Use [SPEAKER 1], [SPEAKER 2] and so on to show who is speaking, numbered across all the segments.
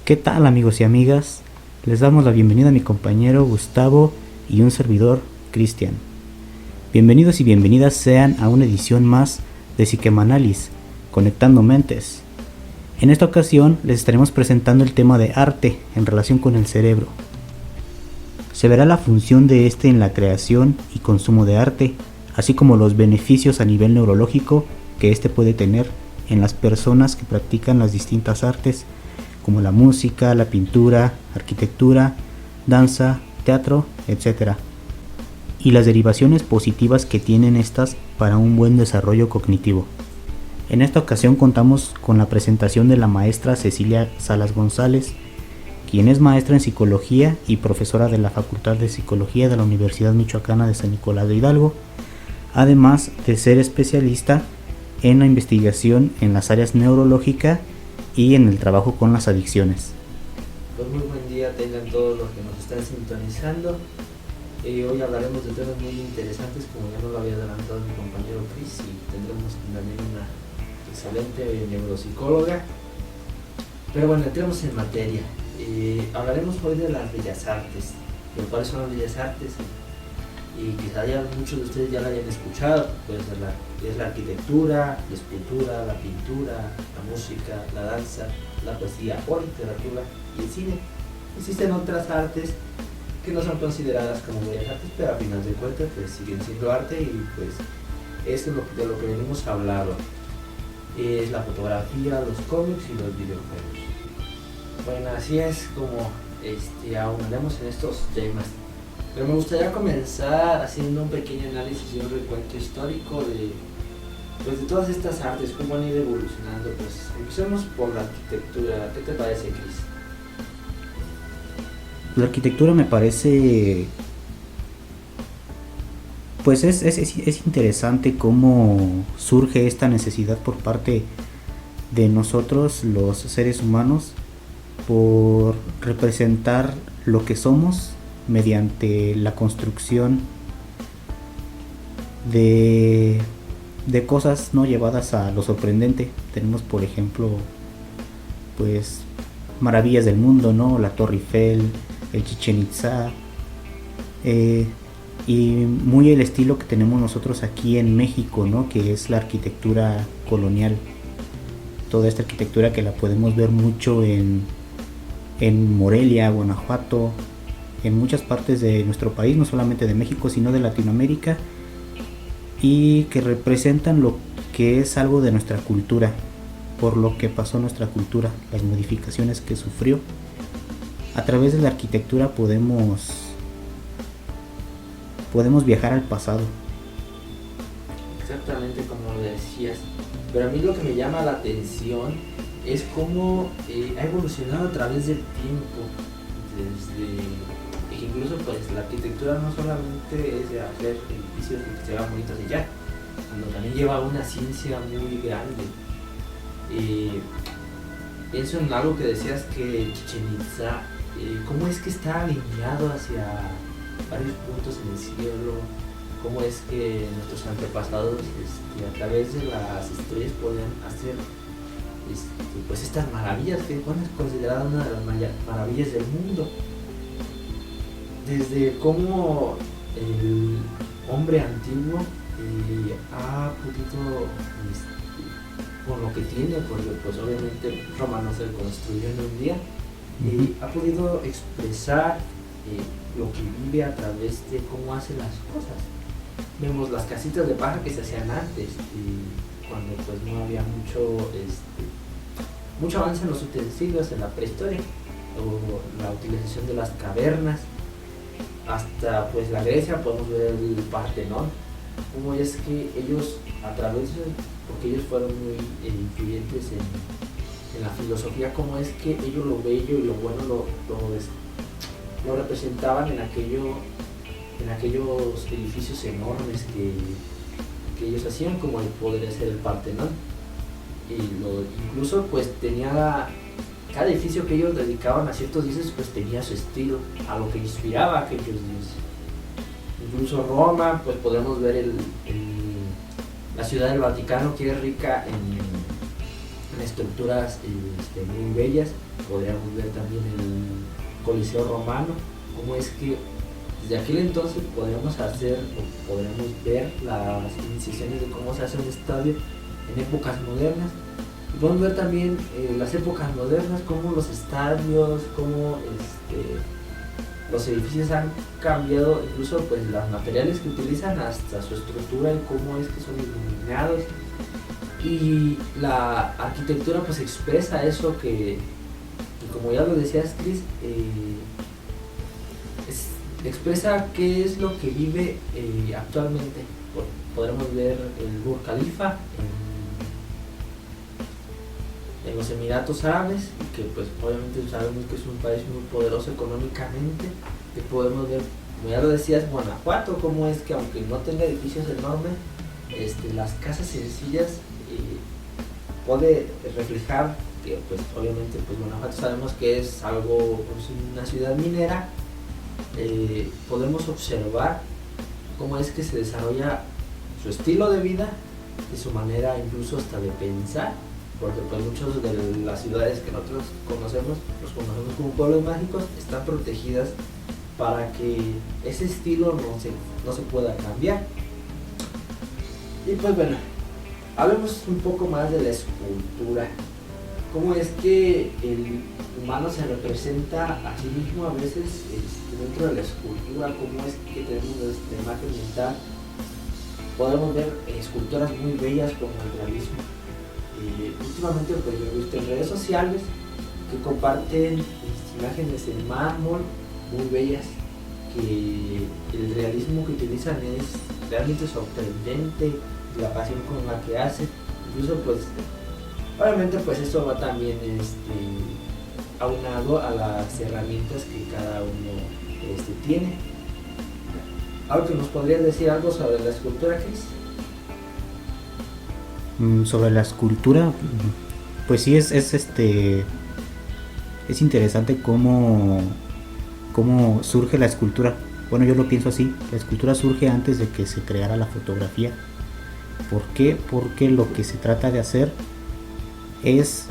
[SPEAKER 1] ¿Qué tal, amigos y amigas? Les damos la bienvenida a mi compañero Gustavo y un servidor, Cristian. Bienvenidos y bienvenidas sean a una edición más de Psiquemanalis, Conectando Mentes. En esta ocasión les estaremos presentando el tema de arte en relación con el cerebro. Se verá la función de este en la creación y consumo de arte, así como los beneficios a nivel neurológico que este puede tener en las personas que practican las distintas artes, como la música, la pintura, arquitectura, danza, teatro, etc. Y las derivaciones positivas que tienen estas para un buen desarrollo cognitivo. En esta ocasión contamos con la presentación de la maestra Cecilia Salas González, quien es maestra en psicología y profesora de la Facultad de Psicología de la Universidad Michoacana de San Nicolás de Hidalgo, además de ser especialista en la investigación en las áreas neurológica y en el trabajo con las adicciones.
[SPEAKER 2] Pues muy buen día tengan todos los que nos están sintonizando. Hoy hablaremos de temas muy interesantes, como ya nos lo había adelantado mi compañero Chris, y tendremos también una excelente neuropsicóloga. Pero bueno, entremos en materia. Hablaremos hoy de las bellas artes. ¿Pero cuáles son las bellas artes? Y quizá ya muchos de ustedes ya la hayan escuchado. Pues es la arquitectura, la escultura, la pintura, la música, la danza, la poesía o la literatura y el cine. Existen otras artes que no son consideradas como bellas artes, pero a final de cuentas pues siguen siendo arte, y pues esto es de lo que venimos a hablar hoy. Es la fotografía, los cómics y los videojuegos. Bueno, así es como ahondaremos en estos temas. Pero me gustaría comenzar haciendo un pequeño análisis y un recuento histórico de todas estas artes, cómo han ido evolucionando. Pues empecemos por la arquitectura. ¿Qué te parece, Cris?
[SPEAKER 1] La arquitectura me parece, pues es interesante cómo surge esta necesidad por parte de nosotros, los seres humanos, por representar lo que somos mediante la construcción de cosas no llevadas a lo sorprendente. Tenemos, por ejemplo, pues maravillas del mundo, ¿no? La Torre Eiffel, el Chichén Itzá, y muy el estilo que tenemos nosotros aquí en México, ¿no? Que es la arquitectura colonial. Toda esta arquitectura que la podemos ver mucho en Morelia, Guanajuato, en muchas partes de nuestro país, no solamente de México, sino de Latinoamérica, y que representan lo que es algo de nuestra cultura, por lo que pasó nuestra cultura, las modificaciones que sufrió. A través de la arquitectura podemos viajar al pasado.
[SPEAKER 2] Exactamente como lo decías. Pero a mí lo que me llama la atención es cómo ha evolucionado a través del tiempo. Incluso pues la arquitectura no solamente es de hacer edificios que se vean bonitos y ya, sino también lleva una ciencia muy grande. Pienso en algo que decías, que Chichén Itzá, cómo es que está alineado hacia varios puntos en el cielo, cómo es que nuestros antepasados a través de las estrellas podían hacer pues estas maravillas que es considerada una de las maravillas del mundo. Desde cómo el hombre antiguo ha podido, por lo que tiene, porque pues obviamente Roma no se construyó en un día, ha podido expresar lo que vive a través de cómo hace las cosas. Vemos las casitas de paja que se hacían antes, cuando pues no había mucho avance en los utensilios en la prehistoria, o la utilización de las cavernas. Hasta pues la Grecia podemos ver el Partenón, cómo es que ellos a través de, porque ellos fueron muy influyentes en la filosofía, cómo es que ellos lo bello y lo bueno lo representaban en aquellos edificios enormes que ellos hacían, como podría ser el Partenón. Incluso pues cada edificio que ellos dedicaban a ciertos dioses pues tenía su estilo, a lo que inspiraba a aquellos dioses. Incluso Roma, pues podemos ver la ciudad del Vaticano, que es rica en estructuras muy bellas. Podríamos ver también el Coliseo Romano, cómo es que desde aquel entonces podríamos ver las incisiones de cómo se hace un estadio en épocas modernas. Y podemos ver también las épocas modernas, cómo los estadios, cómo los edificios han cambiado, incluso pues los materiales que utilizan hasta su estructura y cómo es que son iluminados. Y la arquitectura pues expresa eso que como ya lo decías, Chris, expresa qué es lo que vive actualmente. Podremos ver el Burj Khalifa en los Emiratos Árabes, que pues obviamente sabemos que es un país muy poderoso económicamente, que podemos ver, como ya lo decías, Guanajuato, cómo es que aunque no tenga edificios enormes, las casas sencillas puede reflejar que pues obviamente pues Guanajuato sabemos que es algo, pues, una ciudad minera. Podemos observar cómo es que se desarrolla su estilo de vida y su manera incluso hasta de pensar, porque pues muchas de las ciudades que nosotros conocemos, los conocemos como pueblos mágicos, están protegidas para que ese estilo no se pueda cambiar. Y pues bueno, hablemos un poco más de la escultura. Cómo es que el humano se representa a sí mismo a veces dentro de la escultura, cómo es que tenemos esta imagen mental. Podemos ver esculturas muy bellas como el realismo. Últimamente pues yo he visto en redes sociales que comparten imágenes en mármol muy bellas, que el realismo que utilizan es realmente sorprendente, la pasión con la que hacen. Incluso pues obviamente pues eso va también aunado a las herramientas que cada uno tiene. ¿Algo que nos podrías decir algo sobre la escultura, Chris?
[SPEAKER 1] Sobre la escultura, pues sí es interesante cómo surge la escultura. Bueno, yo lo pienso así, la escultura surge antes de que se creara la fotografía. ¿Por qué? Porque lo que se trata de hacer es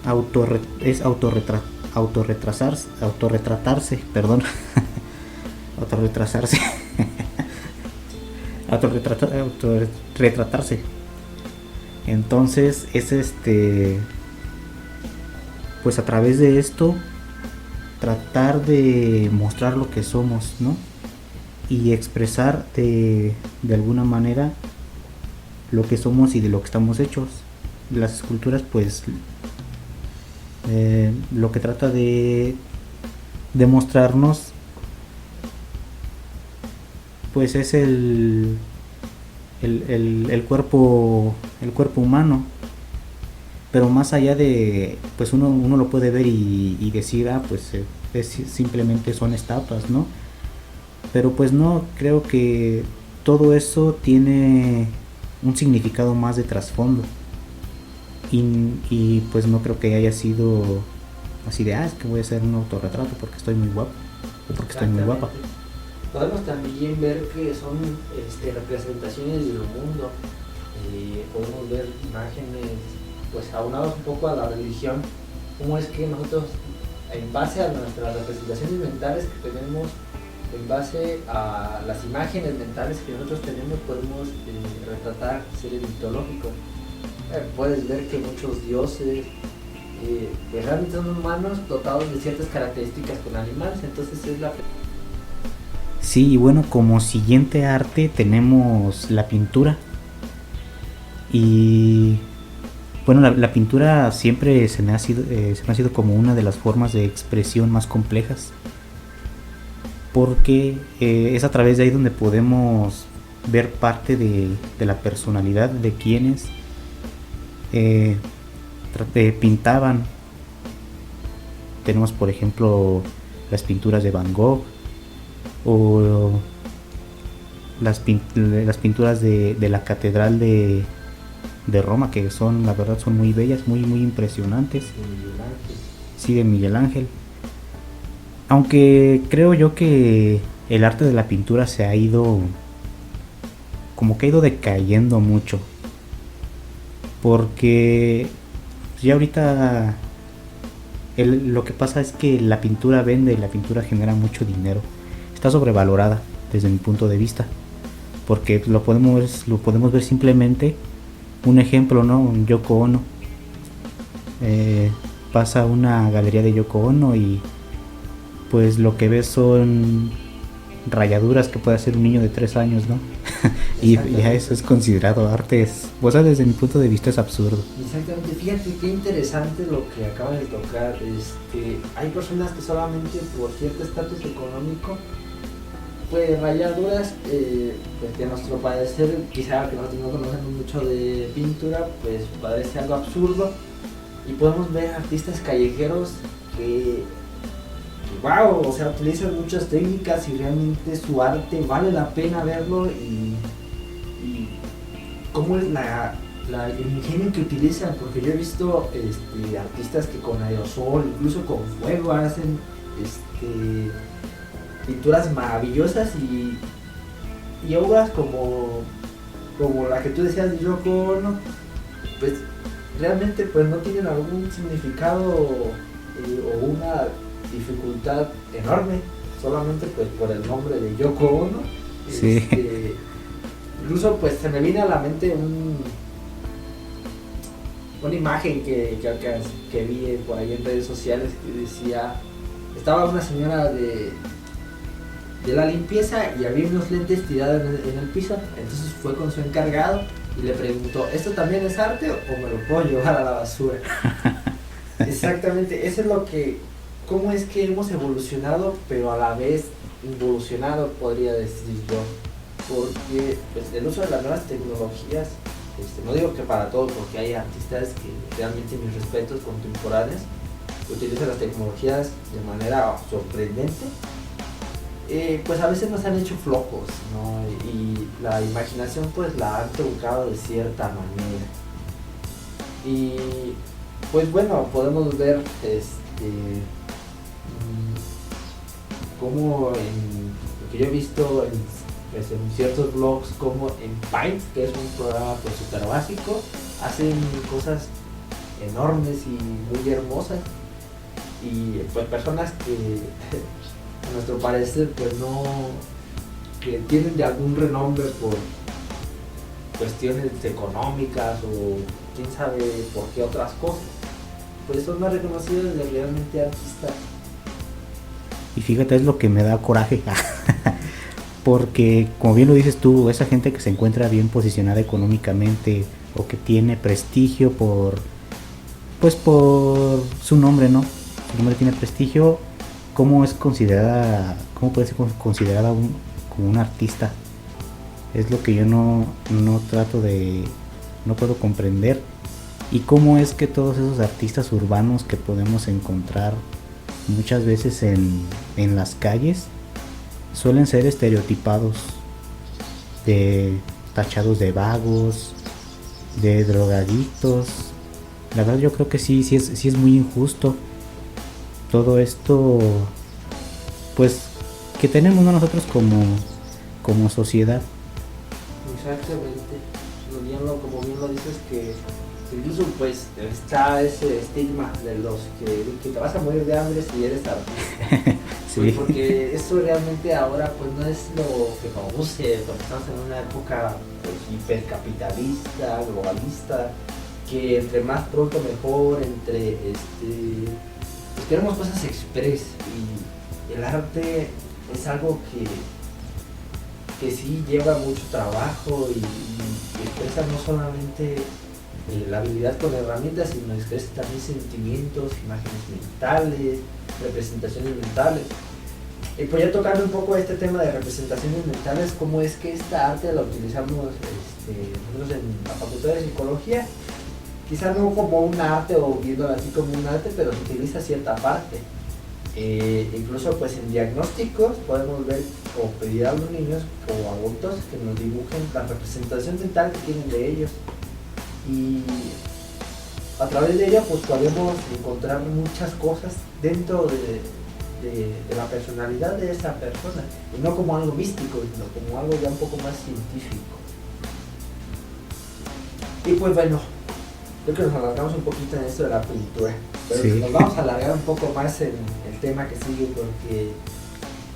[SPEAKER 1] autorretratarse, perdón, autorretratarse. Entonces es pues a través de esto tratar de mostrar lo que somos, ¿no? Y expresar de alguna manera lo que somos y de lo que estamos hechos. Las esculturas pues lo que trata de mostrarnos pues es el cuerpo humano, pero más allá de pues uno lo puede ver y decir pues simplemente son estatuas, ¿no? Pero pues no, creo que todo eso tiene un significado más de trasfondo. Y pues no creo que haya sido así de es que voy a hacer un autorretrato porque estoy muy guapo o porque estoy muy guapa.
[SPEAKER 2] Podemos también ver que son representaciones del mundo. Podemos ver imágenes pues aunadas un poco a la religión, cómo es que nosotros en base a nuestras representaciones mentales que tenemos, en base a las imágenes mentales que nosotros tenemos, podemos retratar seres mitológicos. Puedes ver que muchos dioses realmente son humanos dotados de ciertas características con animales, entonces es la...
[SPEAKER 1] Sí, y bueno, como siguiente arte tenemos la pintura. Y bueno, la pintura siempre se me ha sido como una de las formas de expresión más complejas, porque es a través de ahí donde podemos ver parte de la personalidad de quienes pintaban. Tenemos por ejemplo las pinturas de Van Gogh o las pinturas de la catedral de Roma, que son, la verdad, son muy bellas, muy impresionantes. Sí, de Miguel Ángel. Aunque creo yo que el arte de la pintura se ha ido decayendo mucho. porque ya ahorita lo que pasa es que la pintura vende y la pintura genera mucho dinero. Está sobrevalorada desde mi punto de vista, porque lo podemos ver simplemente un ejemplo, ¿no? Un Yoko Ono. Pasa a una galería de Yoko Ono y pues lo que ves son rayaduras que puede hacer un niño de 3 años, ¿no? Y ya eso es considerado arte. O sea, desde mi punto de vista es absurdo.
[SPEAKER 2] Exactamente, fíjate qué interesante lo que acabas de tocar. Hay personas que solamente por cierto estatus económico, pues rayaduras, pues que a nuestro parecer, quizá que nosotros no conocemos mucho de pintura, pues parece algo absurdo. Y podemos ver artistas callejeros que wow, o sea, utilizan muchas técnicas y realmente su arte vale la pena verlo y cómo es el ingenio que utilizan, porque yo he visto artistas que con aerosol, incluso con fuego hacen pinturas maravillosas y obras como la que tú decías de Yoko Ono, pues realmente pues no tienen algún significado o una dificultad enorme, solamente pues por el nombre de Yoko Ono.
[SPEAKER 1] Sí.
[SPEAKER 2] Incluso pues se me viene a la mente una imagen que vi por ahí en redes sociales que decía, estaba una señora de la limpieza y había unos lentes tirados en el piso, entonces fue con su encargado y le preguntó, ¿esto también es arte o me lo puedo llevar a la basura? Exactamente, eso es lo que, cómo es que hemos evolucionado, pero a la vez involucionado, podría decir yo, porque pues, el uso de las nuevas tecnologías, no digo que para todos, porque hay artistas que realmente, mis respetos, contemporáneos, utilizan las tecnologías de manera sorprendente, pues a veces nos han hecho flojos, ¿no? Y la imaginación pues la han truncado de cierta manera. Y pues bueno, podemos ver como lo que yo he visto en ciertos blogs, como en Paint, que es un programa pues súper básico, hacen cosas enormes y muy hermosas, y pues personas que a nuestro parecer pues no, que tienen de algún renombre por cuestiones económicas o quién sabe por qué otras cosas, pues son más reconocidos de realmente artistas.
[SPEAKER 1] Y fíjate, es lo que me da coraje porque como bien lo dices tú, esa gente que se encuentra bien posicionada económicamente o que tiene prestigio por su nombre, ¿no? Su nombre tiene prestigio, ¿cómo puede ser considerada como un artista? Es lo que yo no puedo comprender. Y cómo es que todos esos artistas urbanos que podemos encontrar muchas veces en las calles suelen ser estereotipados, tachados de vagos, de drogadictos. La verdad yo creo que sí es muy injusto todo esto, pues, que tenemos nosotros como sociedad.
[SPEAKER 2] Exactamente, como bien lo dices, que incluso pues está ese estigma de los que te vas a morir de hambre si eres artista. Sí. Pues porque eso realmente ahora pues no es lo que produce, porque estamos en una época pues, hipercapitalista, globalista, que entre más pronto mejor, pues queremos cosas express, y el arte es algo que sí lleva mucho trabajo y expresa no solamente la habilidad con herramientas, sino expresa también sentimientos, imágenes mentales, representaciones mentales. Y pues ya tocando un poco este tema de representaciones mentales, cómo es que esta arte la utilizamos nosotros en la Facultad de Psicología, quizás no como un arte o viéndolo así como un arte, pero se utiliza cierta parte. Incluso pues en diagnósticos podemos ver o pedir a los niños o adultos que nos dibujen la representación mental que tienen de ellos, y a través de ello pues podemos encontrar muchas cosas dentro de la personalidad de esa persona, y no como algo místico, sino como algo ya un poco más científico. Y pues bueno, Creo que nos alargamos un poquito en esto de la pintura, pero
[SPEAKER 1] Sí.
[SPEAKER 2] nos vamos a alargar un poco más en el tema que sigue porque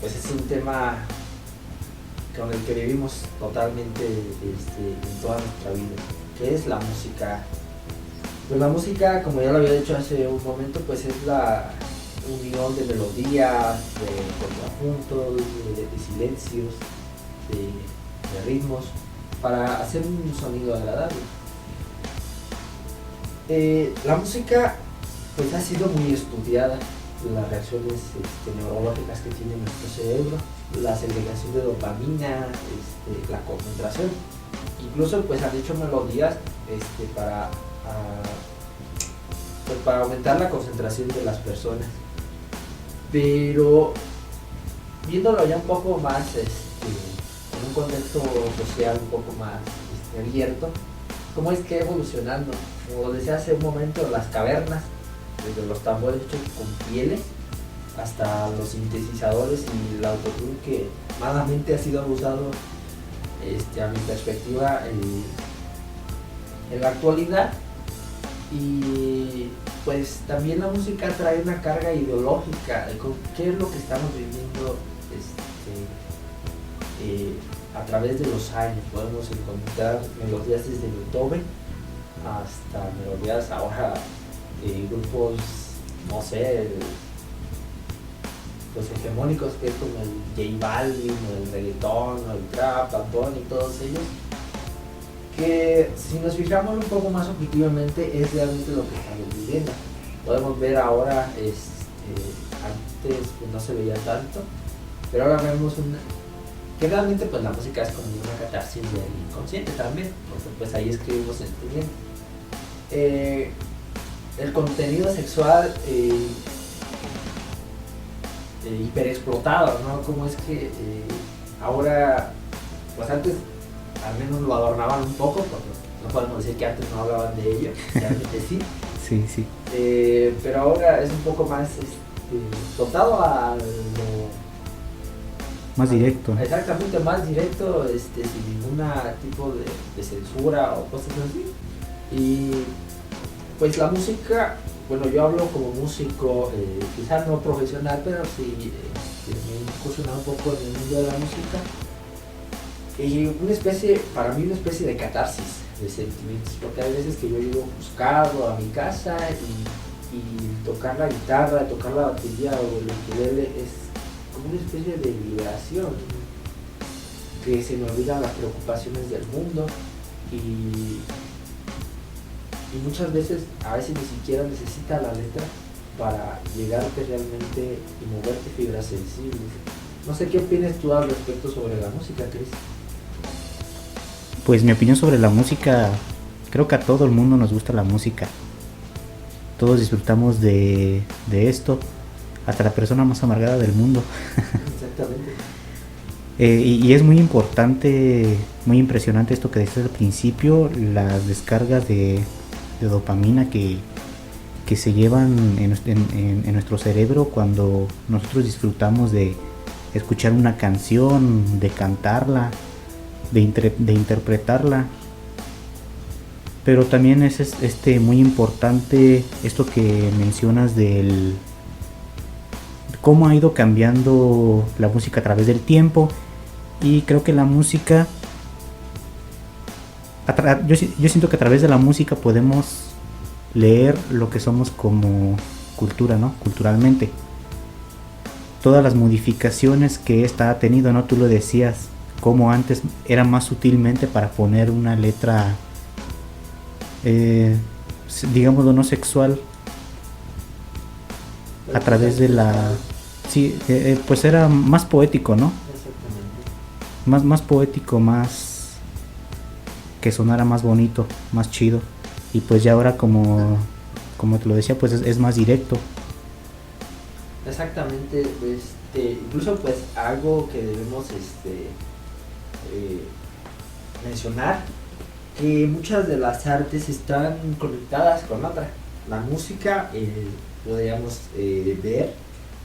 [SPEAKER 2] pues es un tema con el que vivimos totalmente en toda nuestra vida, que es la música. Pues la música, como ya lo había dicho hace un momento, pues es la unión de melodías, de contrapuntos, de silencios, de ritmos, para hacer un sonido agradable. La música pues ha sido muy estudiada, las reacciones neurológicas que tiene nuestro cerebro, la segregación de dopamina, la concentración. Incluso pues han hecho melodías pues, para aumentar la concentración de las personas. Pero viéndolo ya un poco más en un contexto social un poco más abierto, ¿cómo es que ha evolucionando? Como decía hace un momento, las cavernas, desde los tambores hechos con pieles hasta los sintetizadores y el autotune que malamente ha sido abusado a mi perspectiva en la actualidad. Y pues también la música trae una carga ideológica de qué es lo que estamos viviendo a través de los años. Podemos encontrar melodías desde Beethoven hasta melodías ahora de grupos, no sé, pues hegemónicos, que es como el J Balvin, o el reggaetón, o el trap, Bad Bunny y todos ellos, que si nos fijamos un poco más objetivamente es realmente lo que estamos viviendo. Podemos ver ahora, antes pues no se veía tanto, pero ahora vemos que realmente pues la música es como una catarsis del inconsciente también, porque pues ahí escribimos sentimientos. El contenido sexual hiperexplotado, ¿no? Como es que ahora, pues antes al menos lo adornaban un poco, porque no podemos decir que antes no hablaban de ello, realmente sí.
[SPEAKER 1] Sí, sí.
[SPEAKER 2] Pero ahora es un poco más explotado a lo
[SPEAKER 1] Más directo.
[SPEAKER 2] exactamente, más directo, sin ningún tipo de censura o cosas así. Y pues la música, bueno, yo hablo como músico, quizás no profesional, pero sí me he incursionado un poco en el mundo de la música. Y para mí una especie de catarsis de sentimientos, porque hay veces que yo llego buscado a mi casa y tocar la guitarra, tocar la batería o el ukulele es como una especie de liberación, que se me olvidan las preocupaciones del mundo y muchas veces, a veces ni siquiera necesita la letra para llegarte realmente y moverte fibras sensibles. No sé qué opinas tú al respecto sobre la música, Chris.
[SPEAKER 1] Pues mi opinión sobre la música, creo que a todo el mundo nos gusta la música. Todos disfrutamos de esto, hasta la persona más amargada del mundo.
[SPEAKER 2] Exactamente.
[SPEAKER 1] Y es muy importante, muy impresionante esto que decías al principio, las descargas de dopamina que se llevan en nuestro cerebro cuando nosotros disfrutamos de escuchar una canción, de cantarla, de interpretarla. Pero también es muy importante esto que mencionas del cómo ha ido cambiando la música a través del tiempo. Y creo que la música, yo siento que a través de la música podemos leer lo que somos como cultura, ¿no? Culturalmente. Todas las modificaciones que esta ha tenido, ¿no? Tú lo decías, como antes era más sutilmente para poner una letra, digámoslo, no sexual, a través de la... Sí, pues era más poético, ¿no? Más poético, más que sonara más bonito, más chido. Y pues ya ahora como te lo decía, pues es más directo.
[SPEAKER 2] Exactamente, incluso pues algo que debemos mencionar, que muchas de las artes están conectadas con otra. La música, podríamos ver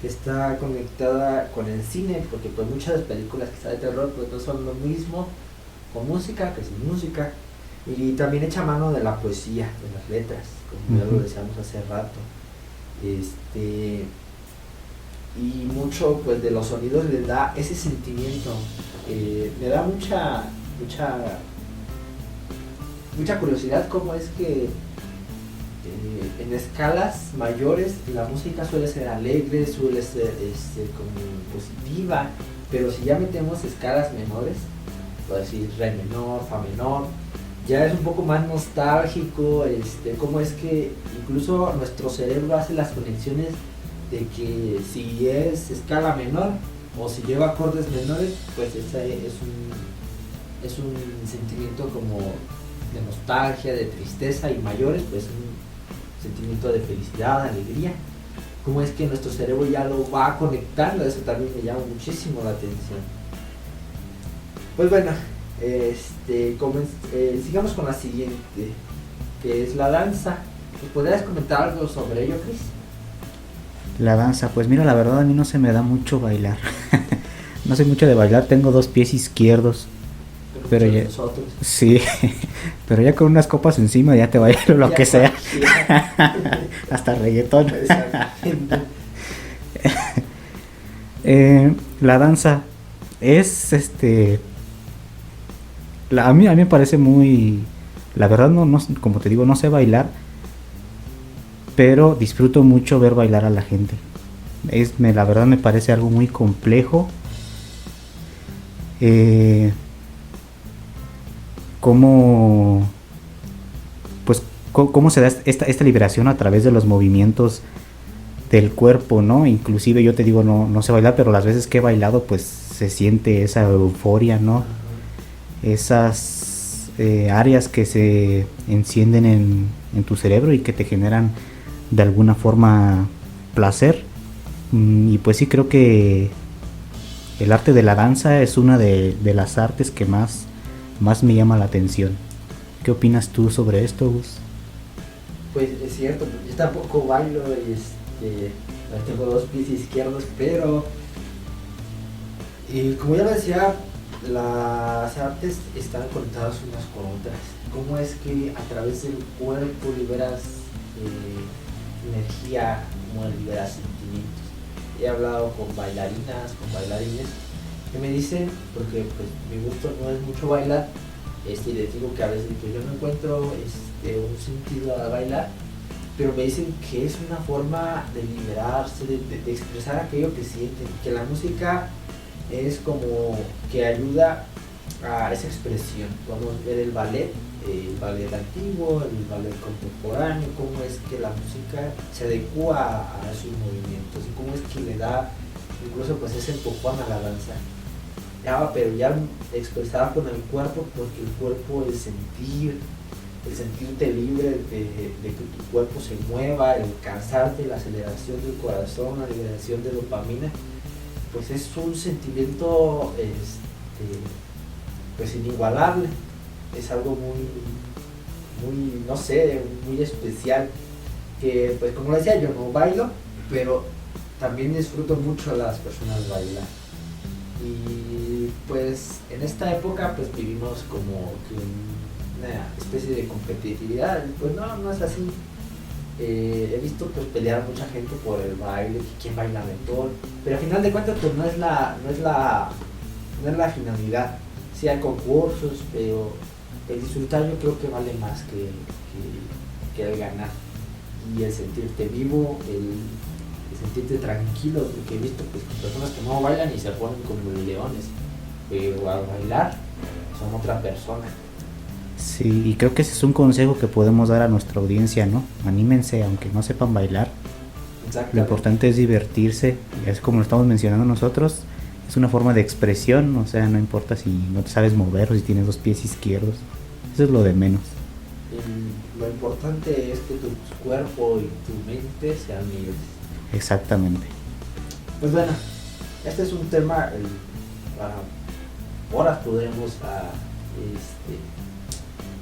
[SPEAKER 2] que está conectada con el cine, porque pues muchas películas quizá de terror pues no son lo mismo con música que sin música. Y también echa mano de la poesía, de las letras, como ya lo decíamos hace rato. Y mucho pues de los sonidos le da ese sentimiento. Me da mucha curiosidad cómo es que en escalas mayores la música suele ser alegre, suele ser como positiva, pero si ya metemos escalas menores, por decir re menor, fa menor, ya es un poco más nostálgico, cómo es que incluso nuestro cerebro hace las conexiones de que si es escala menor o si lleva acordes menores, pues ese es un sentimiento como de nostalgia, de tristeza, y mayores pues un sentimiento de felicidad, de alegría. Cómo es que nuestro cerebro ya lo va conectando, eso también me llama muchísimo la atención. Pues bueno, sigamos con la siguiente, que es la danza. ¿Podrías comentar algo sobre ello, Chris?
[SPEAKER 1] La danza, pues mira, la verdad a mí no se me da mucho bailar. No sé mucho de bailar, tengo 2 pies izquierdos. Pero ya,
[SPEAKER 2] nosotros.
[SPEAKER 1] Sí, pero ya con unas copas encima ya te bailo lo ya que sea. Hasta reggaetón. La danza es a mí me parece muy, la verdad no, como te digo, no sé bailar, pero disfruto mucho ver bailar a la gente. La verdad me parece algo muy complejo. Cómo se da esta liberación a través de los movimientos del cuerpo, ¿no? Inclusive yo te digo, no sé bailar, pero las veces que he bailado pues se siente esa euforia, ¿no? Esas áreas que se encienden en tu cerebro y que te generan de alguna forma placer. Y pues sí, creo que el arte de la danza es una de las artes que más me llama la atención. ¿Qué opinas tú sobre esto, Gus?
[SPEAKER 2] Pues es cierto, yo tampoco bailo, tengo 2 pies izquierdos, pero como ya lo decía, las artes están conectadas unas con otras. ¿Cómo es que a través del cuerpo liberas energía, cómo liberas sentimientos? He hablado con bailarinas, con bailarines que me dicen, porque pues mi gusto no es mucho bailar, les digo que a veces pues, yo no encuentro un sentido a bailar, pero me dicen que es una forma de liberarse, de expresar aquello que sienten, que la música es como que ayuda a esa expresión. Vamos a ver el ballet antiguo, el ballet contemporáneo, cómo es que la música se adecua a sus movimientos y cómo es que le da incluso pues ese empujón a la danza. Pero ya expresada con el cuerpo, porque el cuerpo, el sentirte libre de que tu cuerpo se mueva, el cansarte, la aceleración del corazón, la liberación de dopamina, pues es un sentimiento pues inigualable, es algo muy, no sé, muy especial, que pues como decía, yo no bailo, pero también disfruto mucho a las personas bailar. Y pues en esta época pues vivimos como que una especie de competitividad, pues no es así. He visto pues pelear mucha gente por el baile, quién baila mejor, pero al final de cuentas pues no es la finalidad. Sí hay concursos, pero el disfrutar yo creo que vale más que el ganar, y el sentirte vivo, el sentirte tranquilo, porque he visto pues personas que no bailan y se ponen como leones, pero al bailar son otra persona.
[SPEAKER 1] Sí, y creo que ese es un consejo que podemos dar a nuestra audiencia, ¿no? Anímense, aunque no sepan bailar. Lo importante es divertirse, es como lo estamos mencionando nosotros, es una forma de expresión, o sea, no importa si no te sabes mover o si tienes 2 pies izquierdos, eso es lo de menos.
[SPEAKER 2] Lo importante es que tu cuerpo y tu mente sean libres.
[SPEAKER 1] Exactamente.
[SPEAKER 2] Pues bueno, este es un tema, para horas podemos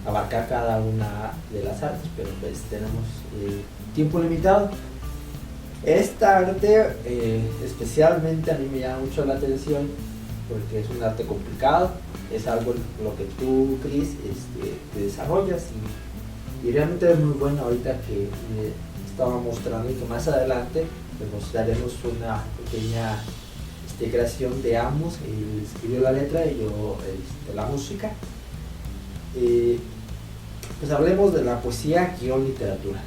[SPEAKER 2] abarcar cada una de las artes, pero pues tenemos tiempo limitado. Esta arte especialmente a mí me llama mucho la atención porque es un arte complicado, es algo en lo que tú, Chris, te desarrollas y realmente es muy bueno. Ahorita que me estaba mostrando y que más adelante pues nos daremos una pequeña creación de ambos. Él escribió la letra y yo la música. Pues hablemos de la poesía, guión, literatura.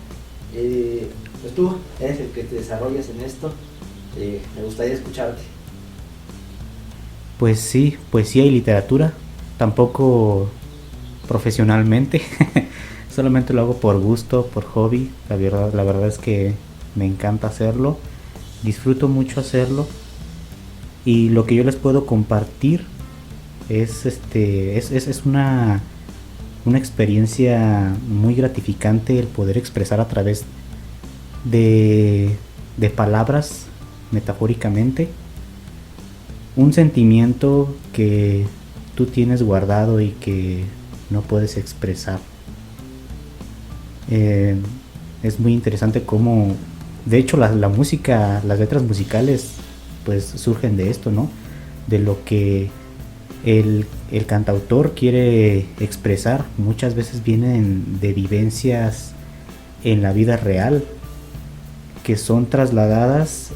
[SPEAKER 2] Pues tú eres el que te desarrollas en esto, me gustaría escucharte.
[SPEAKER 1] Pues sí, poesía y literatura, tampoco profesionalmente, solamente lo hago por gusto, por hobby. La verdad es que me encanta hacerlo, disfruto mucho hacerlo, y lo que yo les puedo compartir es una experiencia muy gratificante el poder expresar a través de palabras, metafóricamente, un sentimiento que tú tienes guardado y que no puedes expresar. Es muy interesante cómo, de hecho, la música, las letras musicales, pues surgen de esto, ¿no? De lo que el cantautor quiere expresar. Muchas veces vienen de vivencias en la vida real que son trasladadas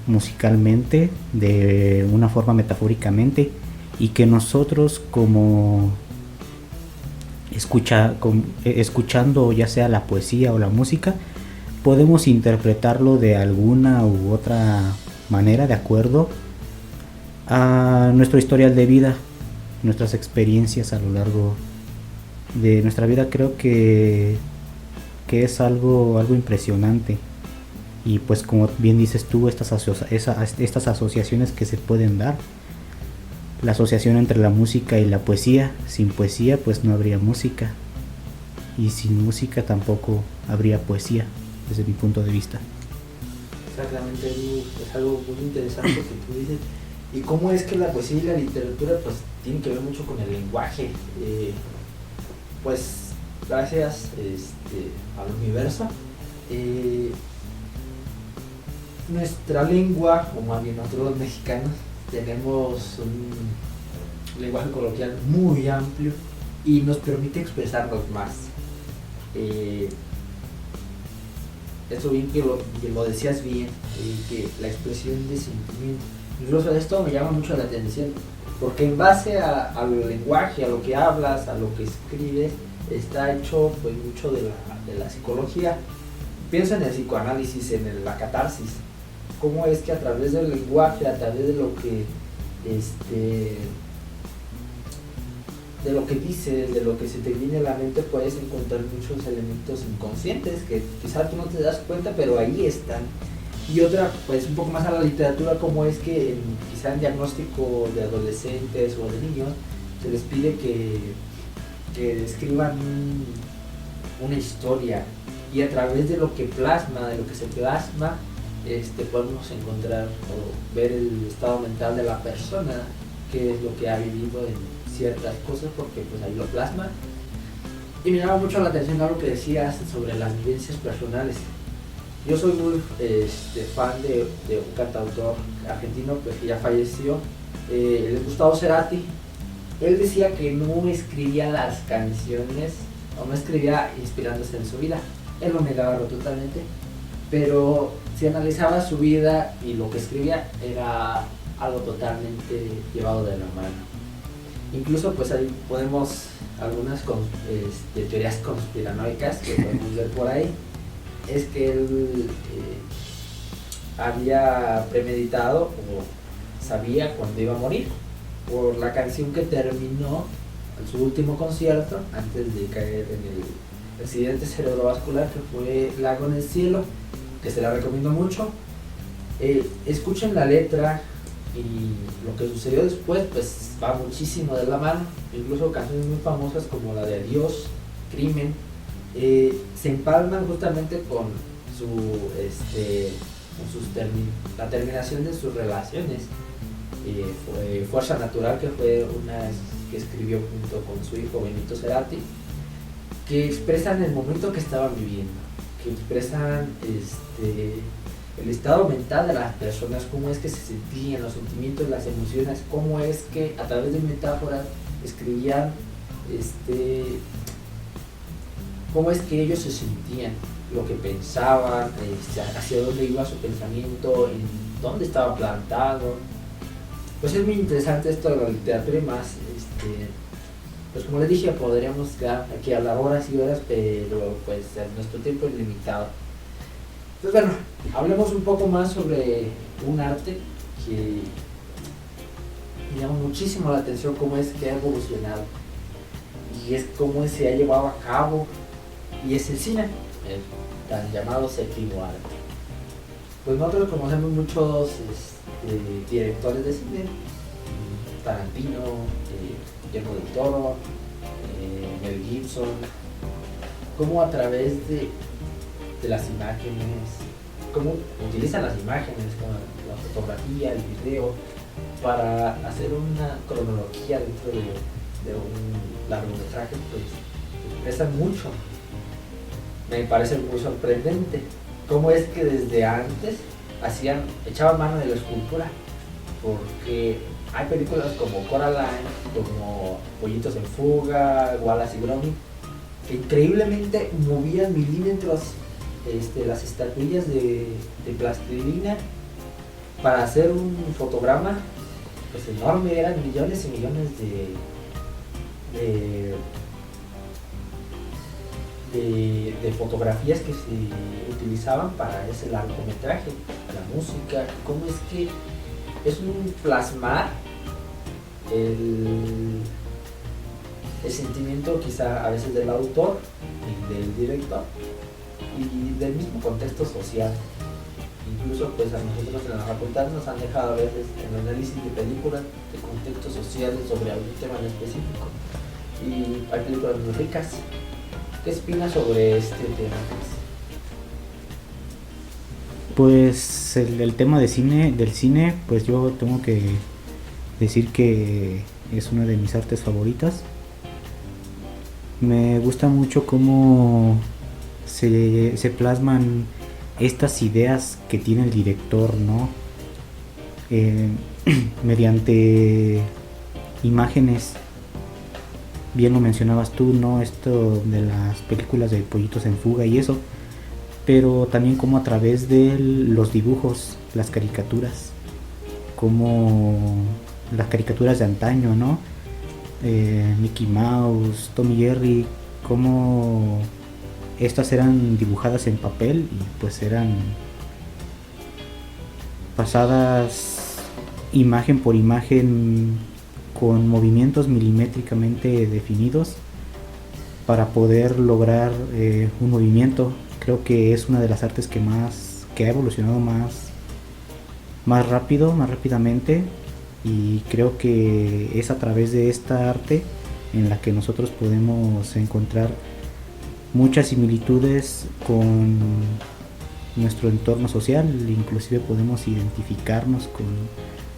[SPEAKER 1] musicalmente de una forma metafóricamente, y que nosotros como escuchando ya sea la poesía o la música podemos interpretarlo de alguna u otra manera de acuerdo a nuestro historial de vida, nuestras experiencias a lo largo de nuestra vida. Creo que es algo impresionante. Y pues como bien dices tú, estas asociaciones que se pueden dar, la asociación entre la música y la poesía. Sin poesía pues no habría música, y sin música tampoco habría poesía, desde mi punto de vista.
[SPEAKER 2] Exactamente, es algo muy interesante que tú dices. Y cómo es que la poesía y la literatura pues tienen que ver mucho con el lenguaje. Pues gracias al universo, nuestra lengua, o más bien nosotros los mexicanos, tenemos un lenguaje coloquial muy amplio y nos permite expresarnos más. Eso bien que lo decías bien, que la expresión de sentimiento. Incluso esto me llama mucho la atención, porque en base al lenguaje, a lo que hablas, a lo que escribes, está hecho pues mucho de la psicología. Pienso en el psicoanálisis, en la catarsis. Cómo es que a través del lenguaje, a través de lo que dices, de lo que se te viene a la mente, puedes encontrar muchos elementos inconscientes que quizás tú no te das cuenta, pero ahí están. Y otra, pues un poco más a la literatura, como es que quizá en diagnóstico de adolescentes o de niños se les pide que escriban una historia, y a través de lo que plasma, de lo que se plasma, podemos encontrar o ver el estado mental de la persona, qué es lo que ha vivido en ciertas cosas, porque pues ahí lo plasma. Y me llama mucho la atención algo que decías sobre las vivencias personales. Yo soy muy fan de un cantautor argentino pues, que ya falleció, Gustavo Cerati. Él decía que no escribía las canciones, o no escribía inspirándose en su vida. Él lo negaba totalmente, pero si analizaba su vida y lo que escribía era algo totalmente llevado de la mano. Incluso pues ahí podemos algunas teorías conspiranoicas que podemos ver por ahí. Es que él había premeditado o sabía cuándo iba a morir, por la canción que terminó en su último concierto antes de caer en el accidente cerebrovascular, que fue Lago en el Cielo, que se la recomiendo mucho. Escuchen la letra, y lo que sucedió después pues va muchísimo de la mano. Incluso canciones muy famosas como la de Adiós, Crimen, se empalman justamente con la terminación de sus relaciones. Fue Fuerza Natural, que fue una que escribió junto con su hijo Benito Cerati, que expresan el momento que estaban viviendo, que expresan el estado mental de las personas, cómo es que se sentían, los sentimientos, las emociones, cómo es que a través de metáforas escribían, cómo es que ellos se sentían, lo que pensaban, hacia dónde iba su pensamiento, en dónde estaba plantado. Pues es muy interesante esto de la literatura y más, pues como les dije, podríamos quedar aquí a hablar horas y horas, pero pues nuestro tiempo es limitado. Entonces bueno, hablemos un poco más sobre un arte que me llama muchísimo la atención, cómo es que ha evolucionado y es cómo se ha llevado a cabo, y es el cine, el tan llamado séptimo arte. Pues nosotros conocemos muchos directores de cine, Tarantino, Guillermo del Toro, Mel Gibson, cómo a través de las imágenes, cómo utilizan las imágenes, como la fotografía, el video, para hacer una cronología dentro de un largometraje, pues expresan mucho. Me parece muy sorprendente cómo es que desde antes echaban mano de la escultura, porque hay películas como Coraline, como Pollitos en Fuga, Wallace y Gromit, que increíblemente movían milímetros las estatuillas de plastilina para hacer un fotograma pues enorme. Eran millones y millones de fotografías que se utilizaban para ese largometraje, la música, cómo es que es un plasmar el sentimiento quizá a veces del autor y del director y del mismo contexto social. Incluso pues a nosotros en la facultad nos han dejado a veces en el análisis de películas de contextos sociales sobre algún tema en específico, y hay películas muy ricas. ¿Qué opinas sobre este tema?
[SPEAKER 1] Pues el tema del cine, pues yo tengo que decir que es una de mis artes favoritas. Me gusta mucho cómo se plasman estas ideas que tiene el director, ¿no? Mediante imágenes. Bien lo mencionabas tú, ¿no? Esto de las películas de Pollitos en Fuga y eso. Pero también como a través de los dibujos, las caricaturas. Como las caricaturas de antaño, ¿no? Mickey Mouse, Tom y Jerry. Como estas eran dibujadas en papel y pues eran pasadas imagen por imagen con movimientos milimétricamente definidos para poder lograr un movimiento. Creo que es una de las artes que ha evolucionado más rápidamente, y creo que es a través de esta arte en la que nosotros podemos encontrar muchas similitudes con nuestro entorno social. Inclusive podemos identificarnos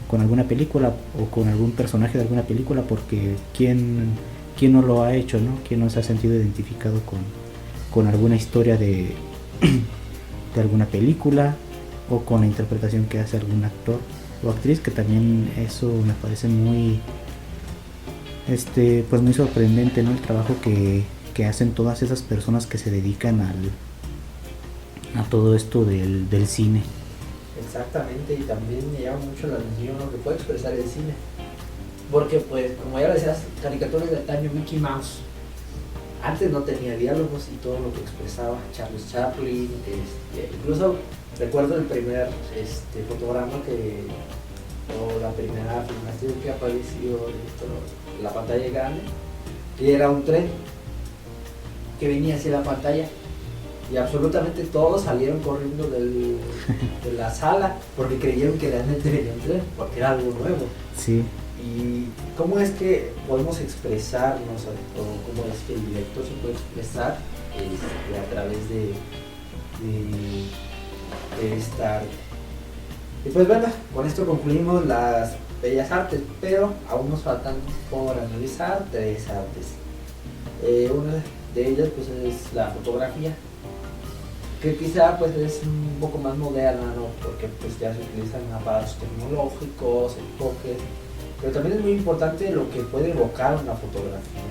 [SPEAKER 1] con alguna película o con algún personaje de alguna película, porque ¿quién no lo ha hecho, ¿no? ¿Quién no se ha sentido identificado con alguna historia de alguna película, o con la interpretación que hace algún actor o actriz? Que también eso me parece muy pues muy sorprendente, ¿no? El trabajo que hacen todas esas personas que se dedican a todo esto del cine.
[SPEAKER 2] Exactamente, y también me llama mucho la atención lo que puede expresar el cine, porque pues como ya lo decías, caricaturas de antaño, Mickey Mouse antes no tenía diálogos, y todo lo que expresaba Charles Chaplin, incluso recuerdo el primer fotograma o la primera filmación que apareció en la pantalla grande, y era un tren que venía hacia la pantalla, y absolutamente todos salieron corriendo de la sala porque creyeron que realmente venía un tren, porque era algo nuevo.
[SPEAKER 1] Sí.
[SPEAKER 2] Y cómo es que podemos expresarnos, o cómo es que el director se puede expresar a través de esta arte. Y pues bueno, con esto concluimos las bellas artes, pero aún nos faltan por analizar 3 artes. Una de ellas pues es la fotografía. que quizá pues es un poco más moderna, ¿no? Porque pues ya se utilizan aparatos tecnológicos, enfoques, pero también es muy importante lo que puede evocar una fotografía.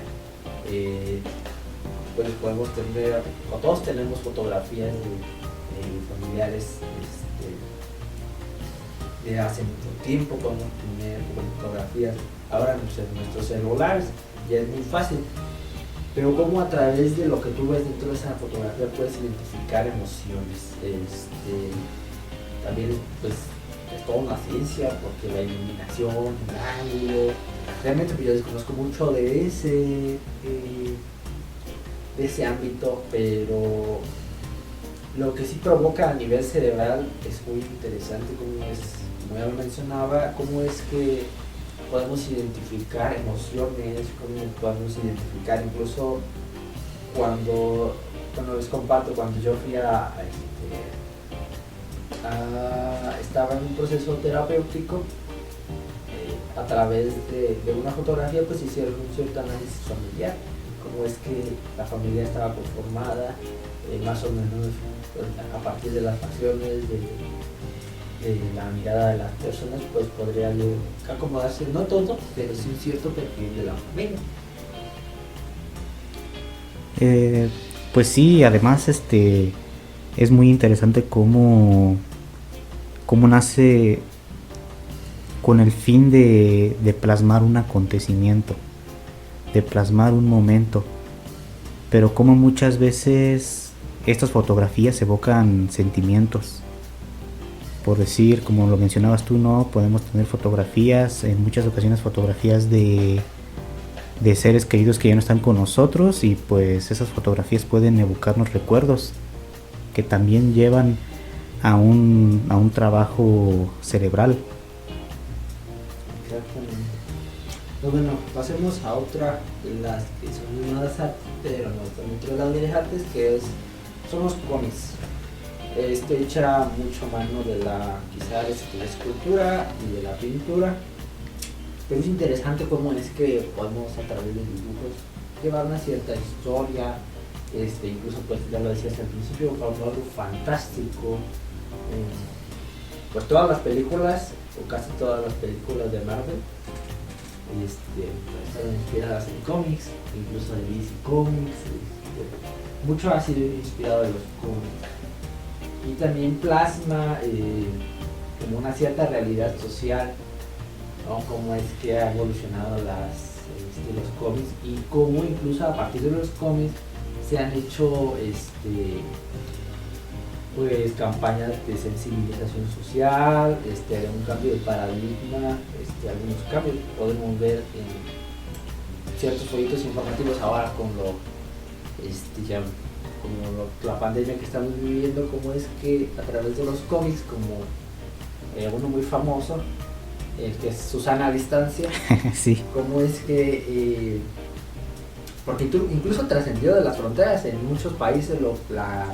[SPEAKER 2] Pues podemos tener, o todos tenemos fotografías de familiares de hace mucho tiempo, podemos tener fotografías ahora en nuestros celulares, ya es muy fácil. Pero como a través de lo que tú ves dentro de esa fotografía puedes identificar emociones. También pues es toda una ciencia porque la iluminación, el ángulo, realmente pues yo desconozco mucho de ese ámbito, pero lo que sí provoca a nivel cerebral es muy interesante, como ya lo mencionaba, cómo es que podemos identificar emociones, cómo podemos identificar incluso cuando les comparto, cuando yo fui estaba en un proceso terapéutico, a través de una fotografía pues hicieron un cierto análisis familiar, cómo es que la familia estaba conformada, más o menos pues, a partir de las pasiones, de la mirada de las personas, pues podría acomodarse, no todo, pero sí un cierto perfil de la familia.
[SPEAKER 1] Pues sí, además es muy interesante cómo nace con el fin de plasmar un acontecimiento, de plasmar un momento, pero como muchas veces estas fotografías evocan sentimientos. Por decir, como lo mencionabas tú, no podemos tener fotografías, en muchas ocasiones fotografías de seres queridos que ya no están con nosotros, y pues esas fotografías pueden evocarnos recuerdos que también llevan a un trabajo cerebral.
[SPEAKER 2] Exactamente. Pues bueno, pasemos a otra de las que son llamadas artes, pero no están dentro de las bellas artes, son los cómics. Hecha mucho a mano de la escultura y de la pintura, pero es interesante cómo es que podemos a través de dibujos llevar una cierta historia, incluso pues ya lo decías al principio, algo fantástico. Pues todas las películas, o casi todas las películas de Marvel, están inspiradas en cómics, incluso de DC Comics, mucho ha sido inspirado de los cómics. Y también plasma como una cierta realidad social, ¿no? Cómo es que ha evolucionado los cómics y cómo incluso a partir de los cómics se han hecho pues campañas de sensibilización social, un cambio de paradigma, algunos cambios podemos ver en ciertos folletos informativos ahora con la pandemia que estamos viviendo, cómo es que a través de los cómics, como uno muy famoso, que es Susana a Distancia,
[SPEAKER 1] Sí.
[SPEAKER 2] cómo es que, porque incluso trascendió de las fronteras, en muchos países la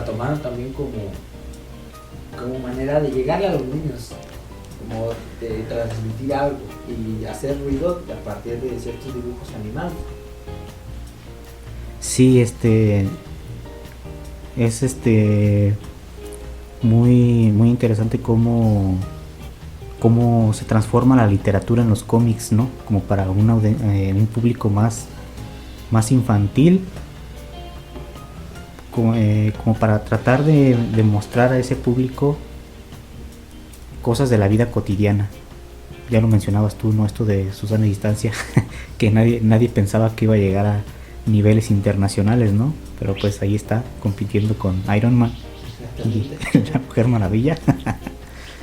[SPEAKER 2] tomaron también como manera de llegarle a los niños, como de transmitir algo y hacer ruido a partir de ciertos dibujos animados.
[SPEAKER 1] Sí, es muy, muy interesante cómo se transforma la literatura en los cómics, ¿no? Como para un público más infantil, como para tratar de mostrar a ese público cosas de la vida cotidiana. Ya lo mencionabas tú, ¿no? Esto de Susana a Distancia, que nadie pensaba que iba a llegar a niveles internacionales, ¿no? Pero pues ahí está, compitiendo con Iron Man y la Mujer Maravilla.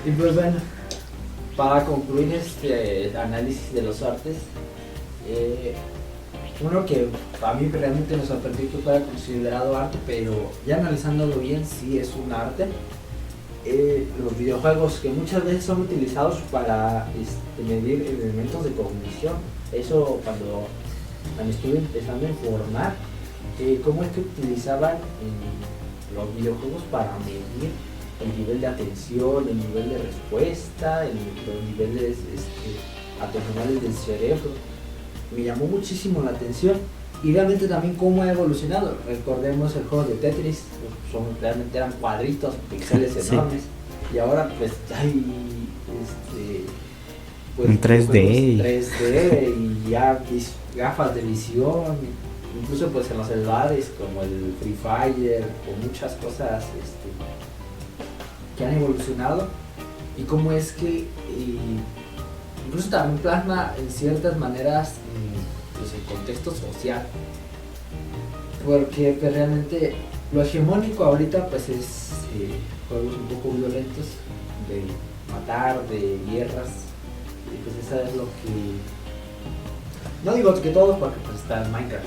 [SPEAKER 2] Y pues bueno, para concluir este análisis de los artes, uno que a mí realmente me sorprendió que fuera considerado arte, pero ya analizándolo bien, sí es un arte. Los videojuegos, que muchas veces son utilizados para medir elementos de cognición. Eso cuando me estuve empezando a informar, cómo es que utilizaban los videojuegos para medir el nivel de atención, el nivel de respuesta, los niveles atencionales del cerebro. Me llamó muchísimo la atención y realmente también cómo ha evolucionado. Recordemos el juego de Tetris, realmente eran cuadritos, píxeles
[SPEAKER 1] Sí.
[SPEAKER 2] enormes, y ahora pues hay pues,
[SPEAKER 1] En 3D.
[SPEAKER 2] 3D y ya gafas de visión, incluso pues en los celulares como el Free Fire o muchas cosas que han evolucionado, y cómo es que incluso también plasma en ciertas maneras pues el contexto social, porque pues, realmente lo hegemónico ahorita pues es juegos un poco violentos de matar, de guerras, y pues eso es lo que no digo que todos, porque pues está el Minecraft,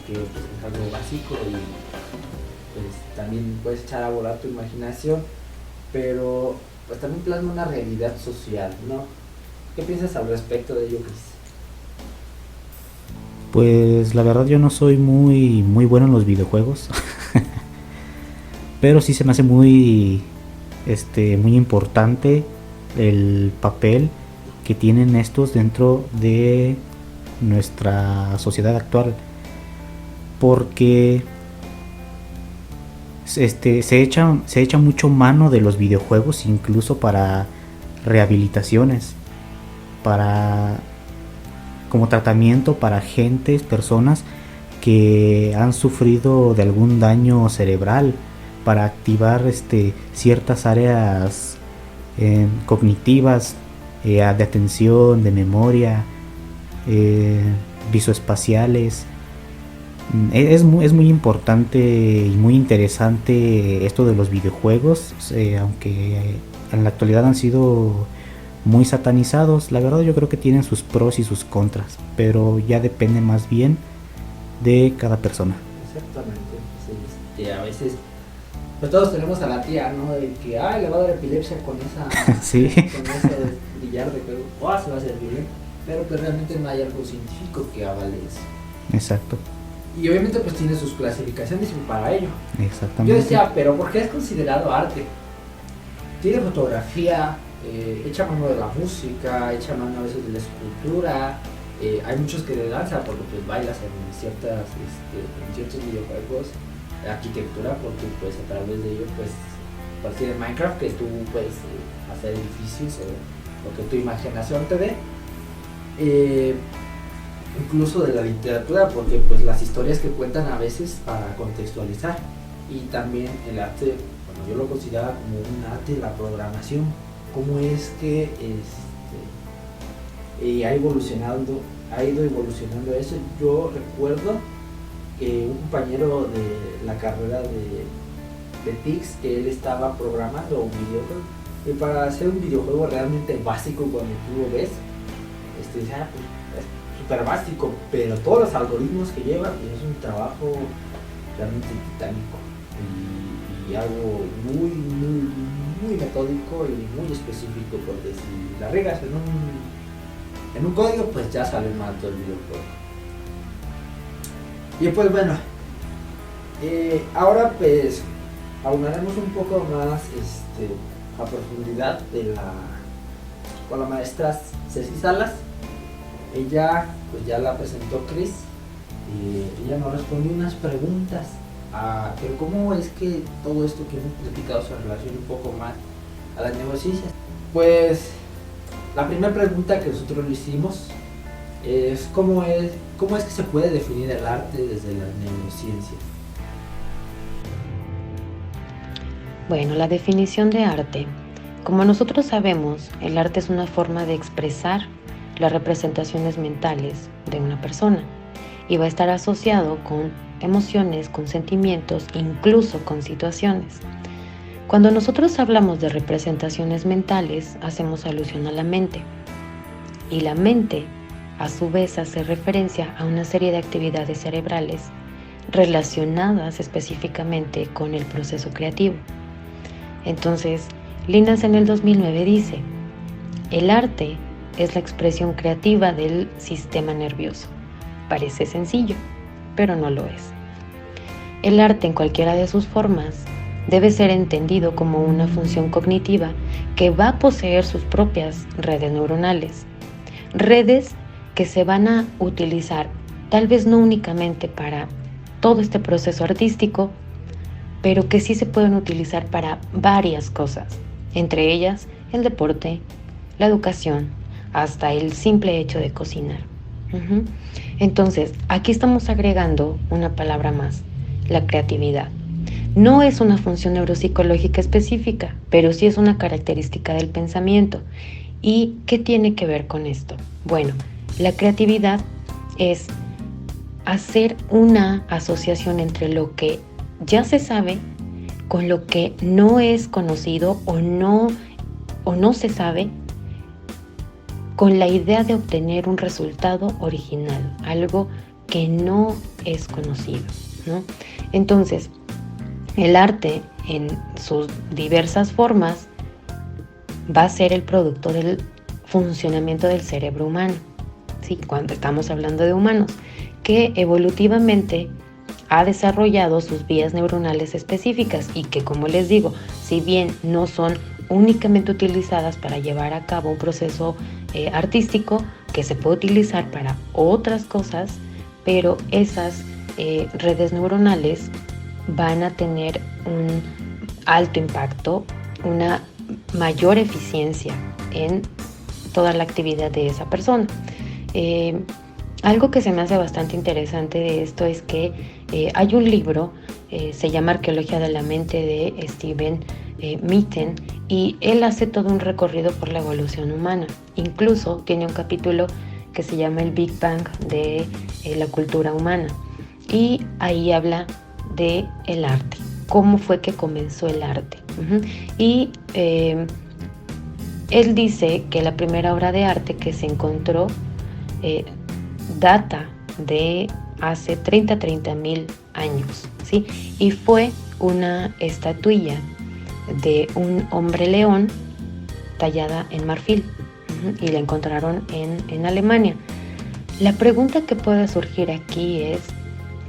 [SPEAKER 2] que pues, es algo básico y pues también puedes echar a volar tu imaginación, pero pues también plasma una realidad social, ¿no? ¿Qué piensas al respecto de ello, Chris?
[SPEAKER 1] Pues la verdad yo no soy muy bueno en los videojuegos. Pero sí se me hace muy importante el papel que tienen estos dentro de nuestra sociedad actual, porque se echa mucho mano de los videojuegos, incluso para rehabilitaciones, para como tratamiento para personas que han sufrido de algún daño cerebral, para activar ciertas áreas cognitivas, de atención, de memoria, visoespaciales. Es muy importante y muy interesante esto de los videojuegos, aunque en la actualidad han sido muy satanizados. La verdad yo creo que tienen sus pros y sus contras, pero ya depende más bien de cada persona.
[SPEAKER 2] Exactamente, pues, a veces pues todos tenemos a la tía, ¿no? De que le va a dar epilepsia con esa
[SPEAKER 1] Sí.
[SPEAKER 2] con ese billar de juego, se va a hacer bien, pero pues realmente no hay algo científico que avale eso.
[SPEAKER 1] Exacto.
[SPEAKER 2] Y obviamente pues tiene sus clasificaciones para ello.
[SPEAKER 1] Exactamente.
[SPEAKER 2] Yo decía, pero ¿por qué es considerado arte? Tiene fotografía, echa mano de la música, echa mano a veces de la escultura, hay muchos que de danza, porque pues bailas en ciertos videojuegos, arquitectura, porque pues a través de ello pues a partir de Minecraft que tú puedes hacer edificios o lo que tu imaginación te dé, incluso de la literatura, porque pues las historias que cuentan a veces para contextualizar, y también el arte, bueno, yo lo consideraba como un arte, la programación, cómo es que ha ido evolucionando eso. Yo recuerdo que un compañero de la carrera de TICS, que él estaba programando un videojuego, y para hacer un videojuego realmente básico, cuando tú lo ves, pues es súper básico, pero todos los algoritmos que lleva, pues es un trabajo realmente titánico y algo muy metódico y muy específico, porque si la riegas en un código, pues ya sale mal todo el videojuego. Y pues bueno, ahora pues aunaremos un poco más a profundidad con la maestra Ceci Salas. Ella pues ya la presentó Chris, y ella nos respondió unas preguntas, pero cómo es que todo esto que hemos platicado se relaciona un poco más a las neurociencias. Pues la primera pregunta que nosotros le hicimos es cómo es que se puede definir el arte desde las neurociencias.
[SPEAKER 3] Bueno, la definición de arte. Como nosotros sabemos, el arte es una forma de expresar las representaciones mentales de una persona, y va a estar asociado con emociones, con sentimientos, incluso con situaciones. Cuando nosotros hablamos de representaciones mentales, hacemos alusión a la mente, y la mente a su vez hace referencia a una serie de actividades cerebrales relacionadas específicamente con el proceso creativo. Entonces, Linas en el 2009 dice: el arte es la expresión creativa del sistema nervioso. Parece sencillo, pero no lo es. El arte en cualquiera de sus formas debe ser entendido como una función cognitiva que va a poseer sus propias redes neuronales. Redes que se van a utilizar tal vez no únicamente para todo este proceso artístico, pero que sí se pueden utilizar para varias cosas, entre ellas el deporte, la educación, hasta el simple hecho de cocinar. Entonces, aquí estamos agregando una palabra más, la creatividad. No es una función neuropsicológica específica, pero sí es una característica del pensamiento. ¿Y qué tiene que ver con esto? Bueno, la creatividad es hacer una asociación entre lo que ya se sabe con lo que no es conocido o no se sabe, con la idea de obtener un resultado original, algo que no es conocido, ¿no? Entonces, el arte en sus diversas formas va a ser el producto del funcionamiento del cerebro humano, ¿sí? Cuando estamos hablando de humanos, que evolutivamente ha desarrollado sus vías neuronales específicas y que, como les digo, si bien no son únicamente utilizadas para llevar a cabo un proceso artístico, que se puede utilizar para otras cosas, pero esas redes neuronales van a tener un alto impacto, una mayor eficiencia en toda la actividad de esa persona. Algo que se me hace bastante interesante de esto es que hay un libro, se llama Arqueología de la Mente, de Steven Mitten, y él hace todo un recorrido por la evolución humana. Incluso tiene un capítulo que se llama El Big Bang de la cultura humana, y ahí habla de el arte, cómo fue que comenzó el arte. Y él dice que la primera obra de arte que se encontró data de hace 30.000 años, ¿sí? Y fue una estatuilla de un hombre león tallada en marfil, y la encontraron en Alemania. La pregunta que puede surgir aquí es: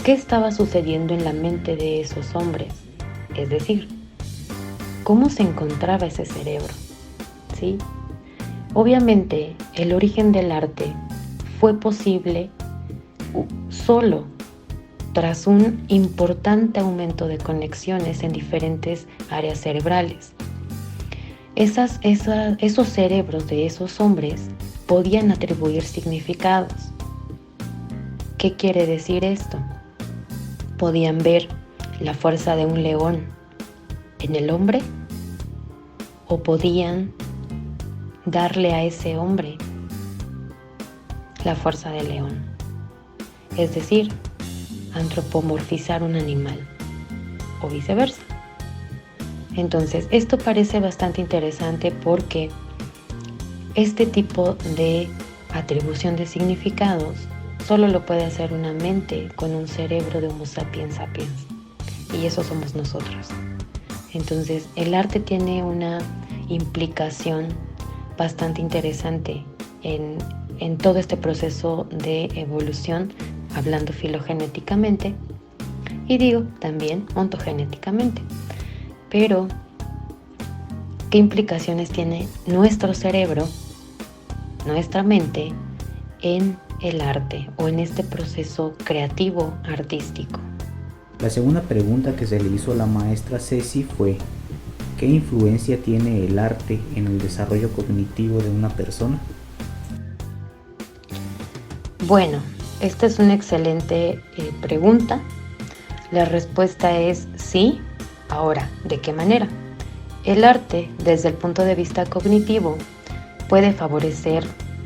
[SPEAKER 3] ¿qué estaba sucediendo en la mente de esos hombres? Es decir, ¿cómo se encontraba ese cerebro? ¿Sí? Obviamente, el origen del arte fue posible solo tras un importante aumento de conexiones en diferentes áreas cerebrales. Esos cerebros de esos hombres podían atribuir significados. ¿Qué quiere decir esto? Podían ver la fuerza de un león en el hombre, o podían darle a ese hombre la fuerza del león, es decir, antropomorfizar un animal, o viceversa. Entonces, esto parece bastante interesante porque este tipo de atribución de significados solo lo puede hacer una mente con un cerebro de Homo sapiens sapiens, y eso somos nosotros. Entonces, el arte tiene una implicación bastante interesante en todo este proceso de evolución, hablando filogenéticamente, y digo también ontogenéticamente. Pero, ¿qué implicaciones tiene nuestro cerebro, nuestra mente, en el arte o en este proceso creativo artístico?
[SPEAKER 1] La segunda pregunta que se le hizo a la maestra Ceci fue: ¿qué influencia tiene el arte en el desarrollo cognitivo de una persona?
[SPEAKER 3] Bueno, esta es una excelente pregunta. La respuesta es sí. Ahora, ¿de qué manera? El arte, desde el punto de vista cognitivo, puede favorecer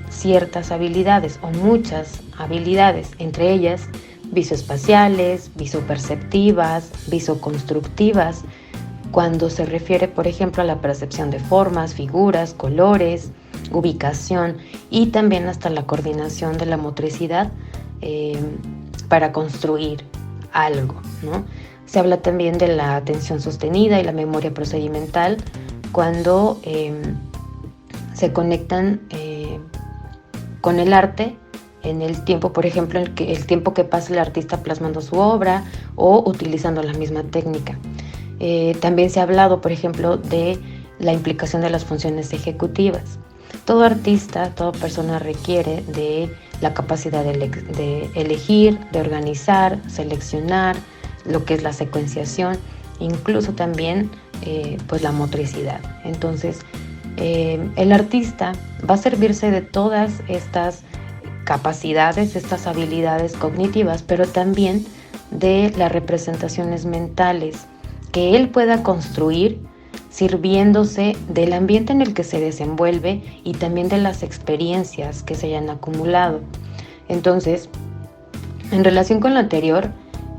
[SPEAKER 3] ciertas habilidades o muchas habilidades, entre ellas visoespaciales, visoperceptivas, visoconstructivas, cuando se refiere, por ejemplo, a la percepción de formas, figuras, colores, ubicación, y también hasta la coordinación de la motricidad para construir algo, ¿no? Se habla también de la atención sostenida y la memoria procedimental cuando se conectan con el arte en el tiempo, por ejemplo, el tiempo que pasa el artista plasmando su obra o utilizando la misma técnica. También se ha hablado, por ejemplo, de la implicación de las funciones ejecutivas. Todo artista, toda persona requiere de la capacidad de elegir, de organizar, seleccionar, lo que es la secuenciación, incluso también pues la motricidad. Entonces, el artista va a servirse de todas estas capacidades, estas habilidades cognitivas, pero también de las representaciones mentales que él pueda construir sirviéndose del ambiente en el que se desenvuelve y también de las experiencias que se hayan acumulado. Entonces, en relación con lo anterior,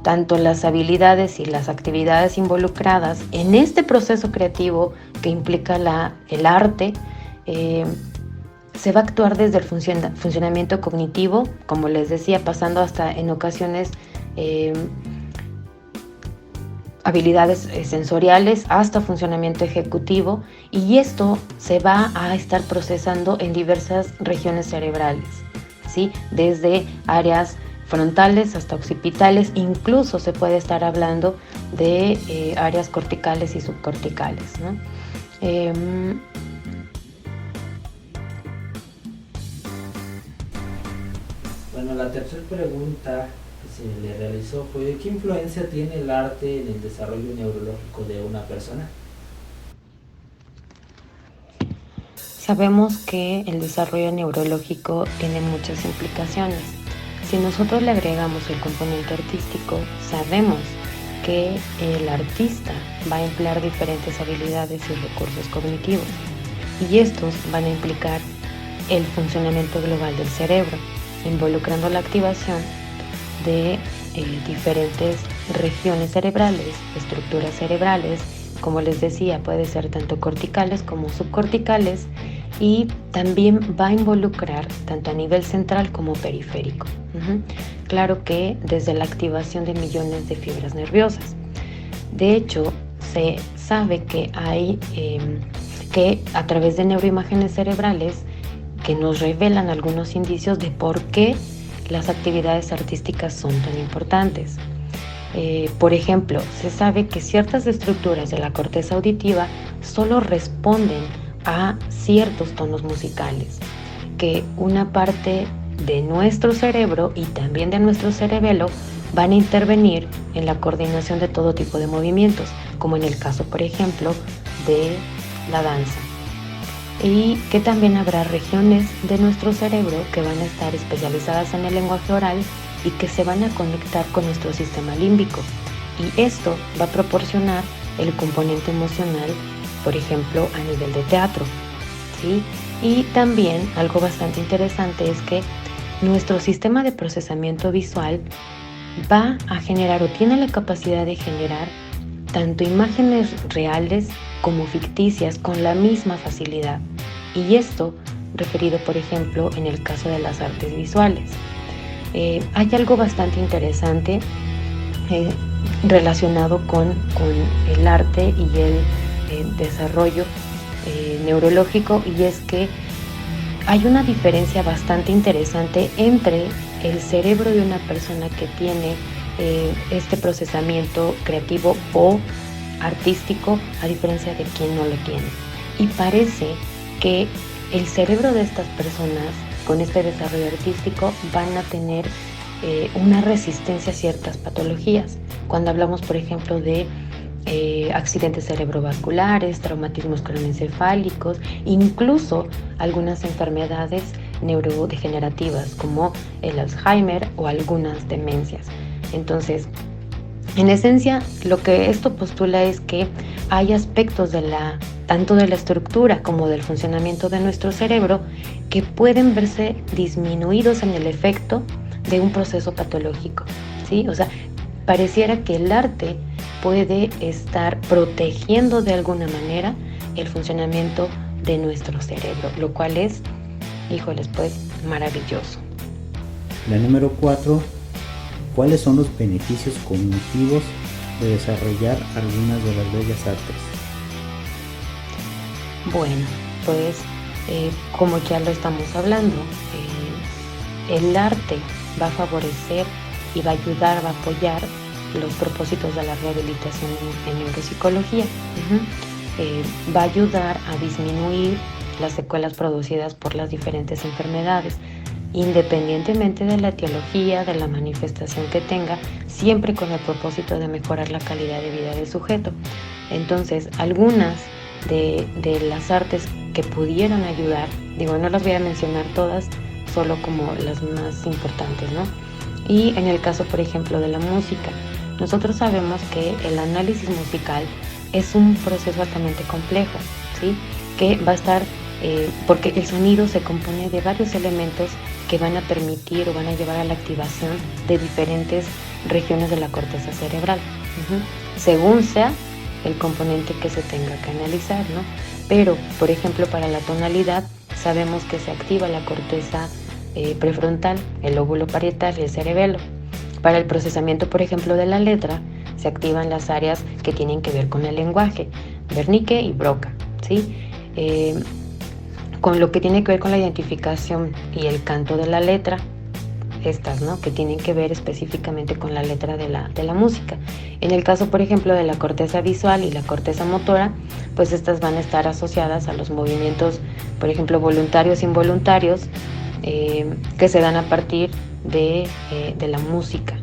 [SPEAKER 3] tanto las habilidades y las actividades involucradas en este proceso creativo que implica el arte, se va a actuar desde el funcionamiento cognitivo, como les decía, pasando hasta en ocasiones habilidades sensoriales hasta funcionamiento ejecutivo, y esto se va a estar procesando en diversas regiones cerebrales, ¿sí? Desde áreas frontales hasta occipitales, incluso se puede estar hablando de áreas corticales y subcorticales, ¿no?
[SPEAKER 2] Bueno, la tercera pregunta que se le realizó fue: ¿qué influencia tiene el arte en el desarrollo neurológico de una persona?
[SPEAKER 3] Sabemos que el desarrollo neurológico tiene muchas implicaciones. Si nosotros le agregamos el componente artístico, sabemos que el artista va a emplear diferentes habilidades y recursos cognitivos, y estos van a implicar el funcionamiento global del cerebro, involucrando la activación de diferentes regiones cerebrales, estructuras cerebrales, como les decía, puede ser tanto corticales como subcorticales, y también va a involucrar tanto a nivel central como periférico. Claro que desde la activación de millones de fibras nerviosas. De hecho, se sabe que hay que a través de neuroimágenes cerebrales que nos revelan algunos indicios de por qué las actividades artísticas son tan importantes. Por ejemplo, se sabe que ciertas estructuras de la corteza auditiva solo responden a ciertos tonos musicales, que una parte de nuestro cerebro y también de nuestro cerebelo van a intervenir en la coordinación de todo tipo de movimientos, como en el caso, por ejemplo, de la danza. Y que también habrá regiones de nuestro cerebro que van a estar especializadas en el lenguaje oral y que se van a conectar con nuestro sistema límbico. Y esto va a proporcionar el componente emocional, por ejemplo, a nivel de teatro, ¿sí? Y también algo bastante interesante es que nuestro sistema de procesamiento visual va a generar o tiene la capacidad de generar tanto imágenes reales como ficticias con la misma facilidad. Y esto referido, por ejemplo, en el caso de las artes visuales. Hay algo bastante interesante relacionado con el arte y el desarrollo neurológico, y es que hay una diferencia bastante interesante entre el cerebro de una persona que tiene este procesamiento creativo o artístico a diferencia de quien no lo tiene. Y parece que el cerebro de estas personas con este desarrollo artístico van a tener una resistencia a ciertas patologías. Cuando hablamos, por ejemplo, de accidentes cerebrovasculares, traumatismos craneoencefálicos, incluso algunas enfermedades neurodegenerativas como el Alzheimer o algunas demencias. Entonces, en esencia, lo que esto postula es que hay aspectos tanto de la estructura como del funcionamiento de nuestro cerebro que pueden verse disminuidos en el efecto de un proceso patológico, ¿sí? O sea, pareciera que el arte puede estar protegiendo de alguna manera el funcionamiento de nuestro cerebro, lo cual es, híjoles, pues maravilloso.
[SPEAKER 1] La número 4, ¿cuáles son los beneficios cognitivos de desarrollar algunas de las bellas artes?
[SPEAKER 3] Bueno, pues como ya lo estamos hablando, el arte va a favorecer y va a ayudar, va a apoyar los propósitos de la rehabilitación en neuropsicología. Va a ayudar a disminuir las secuelas producidas por las diferentes enfermedades. independientemente de la etiología, de la manifestación que tenga, siempre con el propósito de mejorar la calidad de vida del sujeto. Entonces, algunas de las artes que pudieran ayudar, no las voy a mencionar todas, solo como las más importantes, ¿no? Y en el caso, por ejemplo, de la música, nosotros sabemos que el análisis musical es un proceso altamente complejo, ¿sí? Que va a estar, porque el sonido se compone de varios elementos que van a permitir o van a llevar a la activación de diferentes regiones de la corteza cerebral, según sea el componente que se tenga que analizar, ¿no? Pero, por ejemplo, para la tonalidad sabemos que se activa la corteza prefrontal, el lóbulo parietal y el cerebelo. Para el procesamiento, por ejemplo, de la letra, se activan las áreas que tienen que ver con el lenguaje, Wernicke y Broca, ¿sí? Con lo que tiene que ver con la identificación y el canto de la letra, estas, ¿no? Que tienen que ver específicamente con la letra de la música. En el caso, por ejemplo, de la corteza visual y la corteza motora, pues estas van a estar asociadas a los movimientos, por ejemplo, voluntarios e involuntarios, que se dan a partir de la música,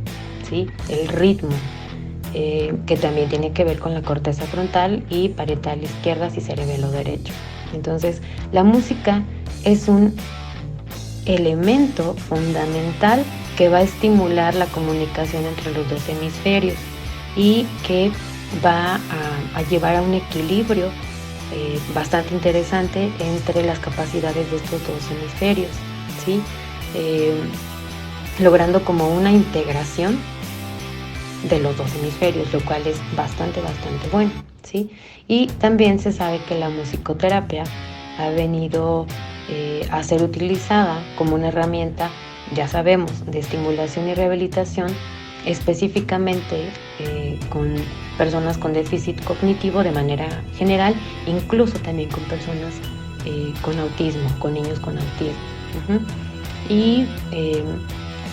[SPEAKER 3] ¿sí? El ritmo, que también tiene que ver con la corteza frontal y parietal izquierdas y cerebelo derecho. Entonces, la música es un elemento fundamental que va a estimular la comunicación entre los dos hemisferios y que va a llevar a un equilibrio bastante interesante entre las capacidades de estos dos hemisferios, ¿sí? Logrando como una integración de los dos hemisferios, lo cual es bastante bueno, ¿sí? Y también se sabe que la musicoterapia ha venido a ser utilizada como una herramienta, ya sabemos, de estimulación y rehabilitación, específicamente con personas con déficit cognitivo de manera general, incluso también con personas con autismo, con niños con autismo. Y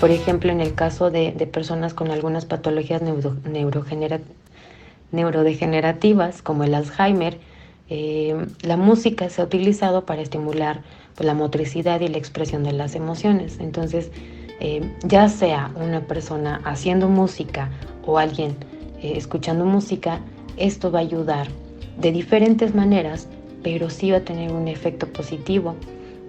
[SPEAKER 3] por ejemplo, en el caso de personas con algunas patologías neurodegenerativas como el Alzheimer, la música se ha utilizado para estimular la motricidad y la expresión de las emociones. Entonces, ya sea una persona haciendo música o alguien escuchando música, esto va a ayudar de diferentes maneras, pero sí va a tener un efecto positivo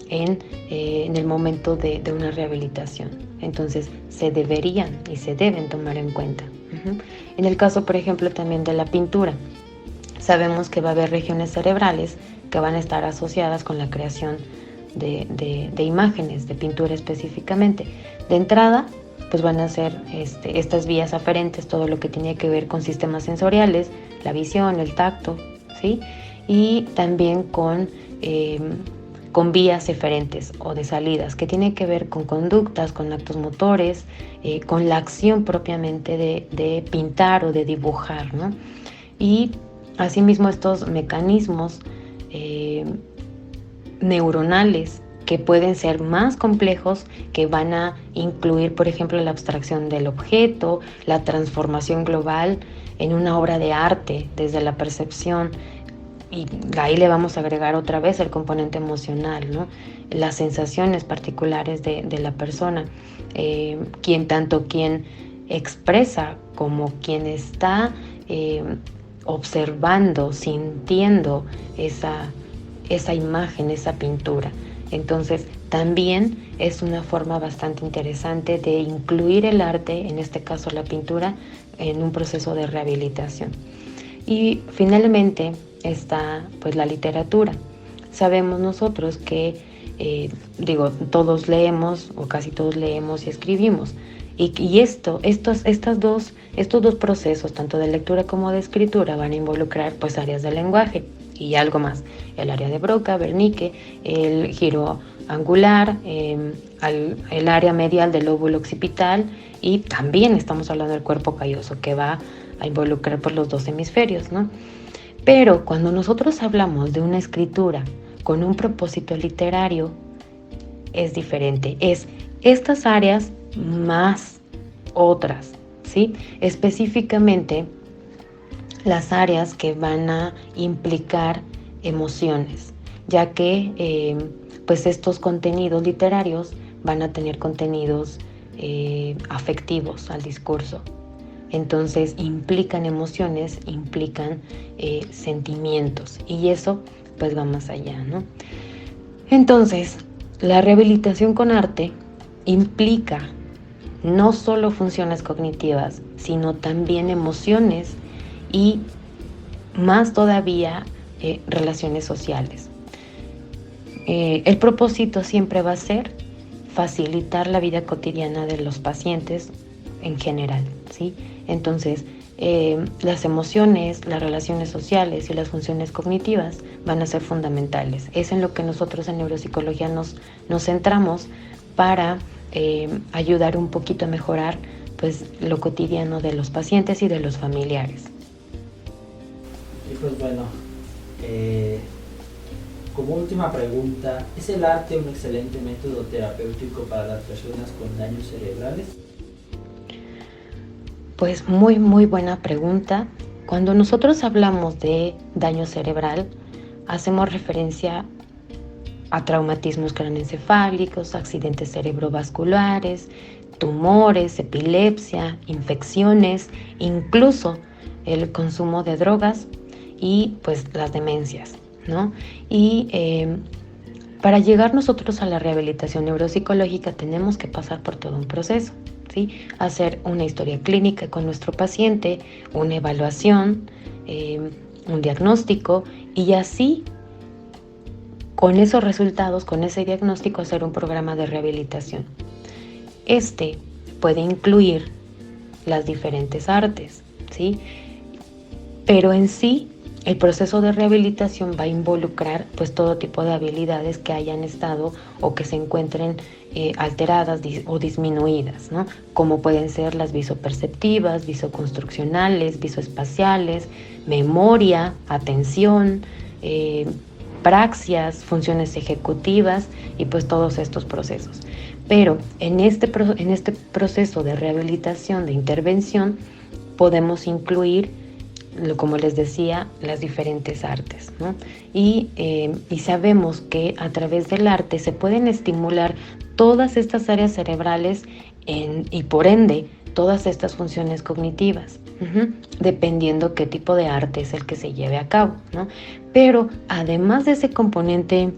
[SPEAKER 3] en el momento de una rehabilitación. Entonces, se deberían y se deben tomar en cuenta. En el caso, por ejemplo, también de la pintura, sabemos que va a haber regiones cerebrales que van a estar asociadas con la creación de imágenes, de pintura específicamente. De entrada, pues van a ser estas vías aferentes, todo lo que tiene que ver con sistemas sensoriales, la visión, el tacto, ¿sí? Y también con vías eferentes o de salidas, que tienen que ver con conductas, con actos motores, con la acción propiamente de pintar o de dibujar, ¿no? Y asimismo estos mecanismos neuronales que pueden ser más complejos, que van a incluir, por ejemplo, la abstracción del objeto, la transformación global en una obra de arte desde la percepción, y ahí le vamos a agregar otra vez el componente emocional, ¿no? Las sensaciones particulares de la persona, tanto quien expresa como quien está observando, sintiendo esa imagen, esa pintura. Entonces, también es una forma bastante interesante de incluir el arte, en este caso la pintura, en un proceso de rehabilitación. Y finalmente está pues la literatura. Sabemos nosotros que, todos leemos, o casi todos leemos y escribimos. Y estos dos procesos, tanto de lectura como de escritura, van a involucrar pues áreas del lenguaje y algo más. El área de Broca, Wernicke, el giro angular, el área medial del lóbulo occipital, y también estamos hablando del cuerpo calloso, que va a involucrar por los dos hemisferios, ¿no? Pero cuando nosotros hablamos de una escritura con un propósito literario, es diferente. Es estas áreas más otras, ¿sí? Específicamente las áreas que van a implicar emociones, ya que pues estos contenidos literarios van a tener contenidos afectivos al discurso. Entonces implican emociones, implican sentimientos, y eso pues va más allá, ¿no? Entonces, la rehabilitación con arte implica no solo funciones cognitivas, sino también emociones y más todavía relaciones sociales. El propósito siempre va a ser facilitar la vida cotidiana de los pacientes en general, ¿sí? Entonces, las emociones, las relaciones sociales y las funciones cognitivas van a ser fundamentales. Es en lo que nosotros en neuropsicología nos centramos para ayudar un poquito a mejorar pues, lo cotidiano de los pacientes y de los familiares.
[SPEAKER 2] Y pues bueno, como última pregunta, ¿es el arte un excelente método terapéutico para las personas con daños cerebrales?
[SPEAKER 3] Pues muy buena pregunta. Cuando nosotros hablamos de daño cerebral, hacemos referencia a traumatismos craneoencefálicos, accidentes cerebrovasculares, tumores, epilepsia, infecciones, incluso el consumo de drogas y pues las demencias, ¿no? Y para llegar nosotros a la rehabilitación neuropsicológica tenemos que pasar por todo un proceso, ¿sí? Hacer una historia clínica con nuestro paciente, una evaluación, un diagnóstico, y así con esos resultados, con ese diagnóstico, hacer un programa de rehabilitación. Este puede incluir las diferentes artes, ¿sí? Pero en sí, el proceso de rehabilitación va a involucrar pues todo tipo de habilidades que hayan estado o que se encuentren alteradas o disminuidas, ¿no? Como pueden ser las visoperceptivas, visoconstruccionales, visoespaciales, memoria, atención, praxias, funciones ejecutivas y pues todos estos procesos. Pero en este proceso de rehabilitación, de intervención, podemos incluir, como les decía, las diferentes artes, ¿no? Y sabemos que a través del arte se pueden estimular todas estas áreas cerebrales y por ende todas estas funciones cognitivas, dependiendo qué tipo de arte es el que se lleve a cabo, ¿no? Pero además de ese componente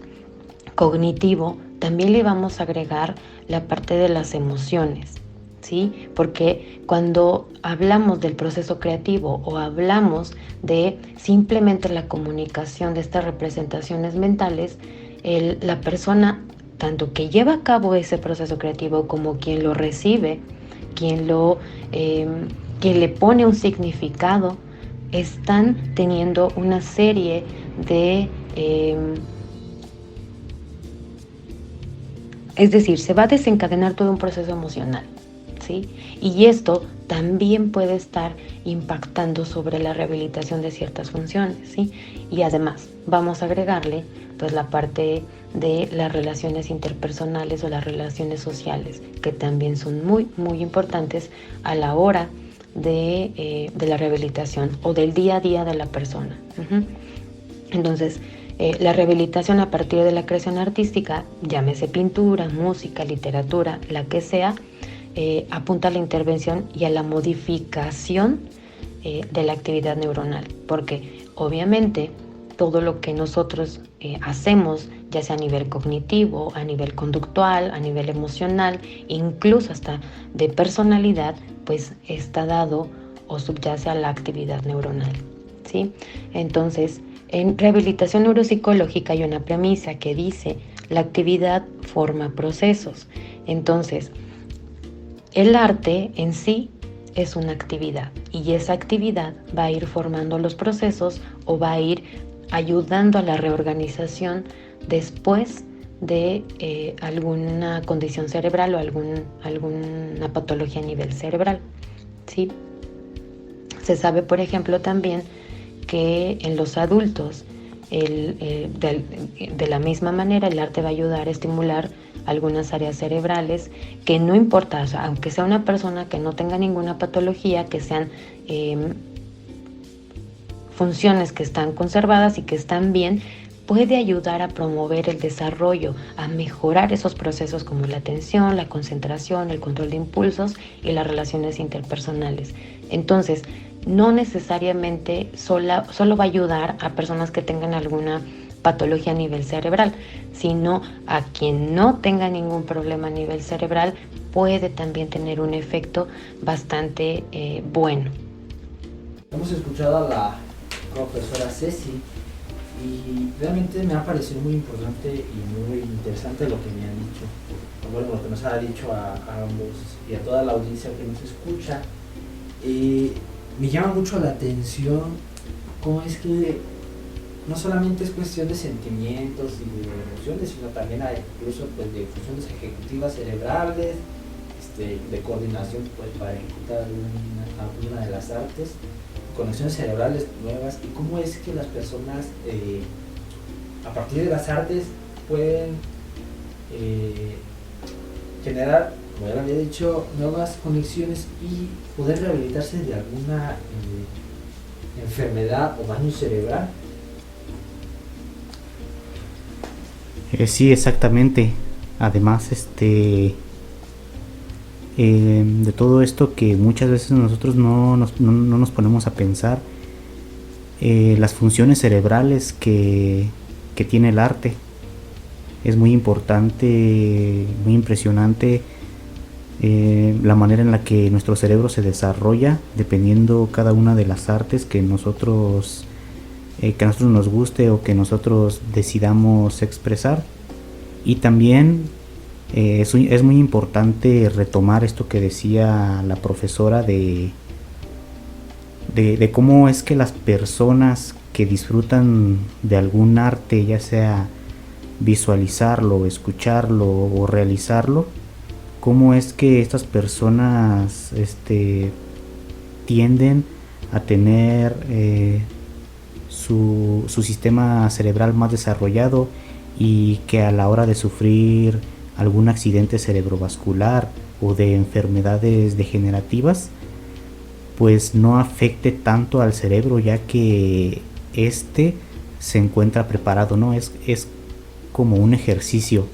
[SPEAKER 3] cognitivo, también le vamos a agregar la parte de las emociones, ¿sí? Porque cuando hablamos del proceso creativo o hablamos de simplemente la comunicación de estas representaciones mentales, la persona, tanto que lleva a cabo ese proceso creativo como quien lo recibe, quien le pone un significado, están teniendo una serie de... es decir, se va a desencadenar todo un proceso emocional, ¿sí? Y esto también puede estar impactando sobre la rehabilitación de ciertas funciones, ¿sí? Y además vamos a agregarle pues la parte de las relaciones interpersonales o las relaciones sociales, que también son muy importantes a la hora de la rehabilitación o del día a día de la persona. Entonces, la rehabilitación a partir de la creación artística, llámese pintura, música, literatura, la que sea, apunta a la intervención y a la modificación de la actividad neuronal, porque obviamente todo lo que nosotros hacemos, ya sea a nivel cognitivo, a nivel conductual, a nivel emocional, incluso hasta de personalidad, pues está dado o subyace a la actividad neuronal, ¿sí? Entonces, en rehabilitación neuropsicológica hay una premisa que dice: la actividad forma procesos. Entonces, el arte en sí es una actividad y esa actividad va a ir formando los procesos o va a ir ayudando a la reorganización después de alguna condición cerebral o alguna patología a nivel cerebral, ¿sí? Se sabe, por ejemplo, también que en los adultos, de la misma manera, el arte va a ayudar a estimular algunas áreas cerebrales que no importa, o sea, aunque sea una persona que no tenga ninguna patología, que sean funciones que están conservadas y que están bien, puede ayudar a promover el desarrollo, a mejorar esos procesos como la atención, la concentración, el control de impulsos y las relaciones interpersonales. Entonces, no necesariamente solo va a ayudar a personas que tengan alguna patología a nivel cerebral, sino a quien no tenga ningún problema a nivel cerebral puede también tener un efecto bastante bueno.
[SPEAKER 2] Hemos escuchado a la profesora Ceci y realmente me ha parecido muy importante y muy interesante lo que me han dicho. Bueno, lo que nos ha dicho a ambos y a toda la audiencia que nos escucha. Me llama mucho la atención cómo es que no solamente es cuestión de sentimientos y de emociones, sino también hay incluso pues, de funciones ejecutivas cerebrales, de coordinación pues, para ejecutar alguna de las artes, conexiones cerebrales nuevas, y cómo es que las personas a partir de las artes pueden generar, como ya lo había dicho, nuevas conexiones y poder rehabilitarse de alguna enfermedad o daño cerebral.
[SPEAKER 1] Sí, exactamente. Además, de todo esto que muchas veces nosotros no nos ponemos a pensar, las funciones cerebrales que tiene el arte. Es muy importante, muy impresionante la manera en la que nuestro cerebro se desarrolla dependiendo cada una de las artes que a nosotros nos guste o que nosotros decidamos expresar. Y también es muy importante retomar esto que decía la profesora de cómo es que las personas que disfrutan de algún arte, ya sea visualizarlo, escucharlo o realizarlo, cómo es que estas personas tienden a tener su sistema cerebral más desarrollado, y que a la hora de sufrir algún accidente cerebrovascular o de enfermedades degenerativas, pues no afecte tanto al cerebro, ya que se encuentra preparado, ¿no? Es como un ejercicio.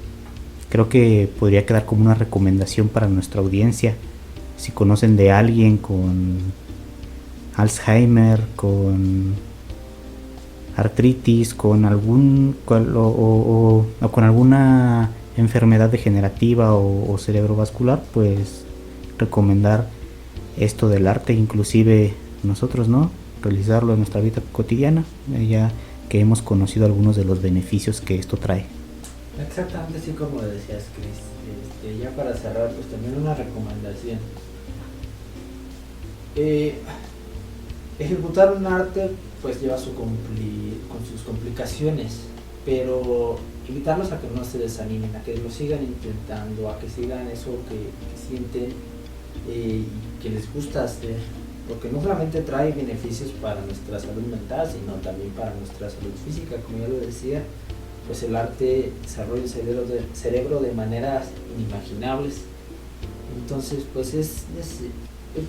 [SPEAKER 1] Creo que podría quedar como una recomendación para nuestra audiencia. Si conocen de alguien con Alzheimer, con artritis, con con alguna enfermedad degenerativa o cerebrovascular, pues recomendar esto del arte, inclusive nosotros, ¿no? Realizarlo en nuestra vida cotidiana, ya que hemos conocido algunos de los beneficios que esto trae.
[SPEAKER 2] Exactamente, así como decías, Chris. Ya para cerrar, pues también una recomendación. Ejecutar un arte pues lleva con sus complicaciones, pero invitarlos a que no se desanimen, a que lo sigan intentando, a que sigan eso que sienten y que les gusta hacer, porque no solamente trae beneficios para nuestra salud mental, sino también para nuestra salud física. Como ya lo decía, pues el arte desarrolla el cerebro de maneras inimaginables. Entonces pues es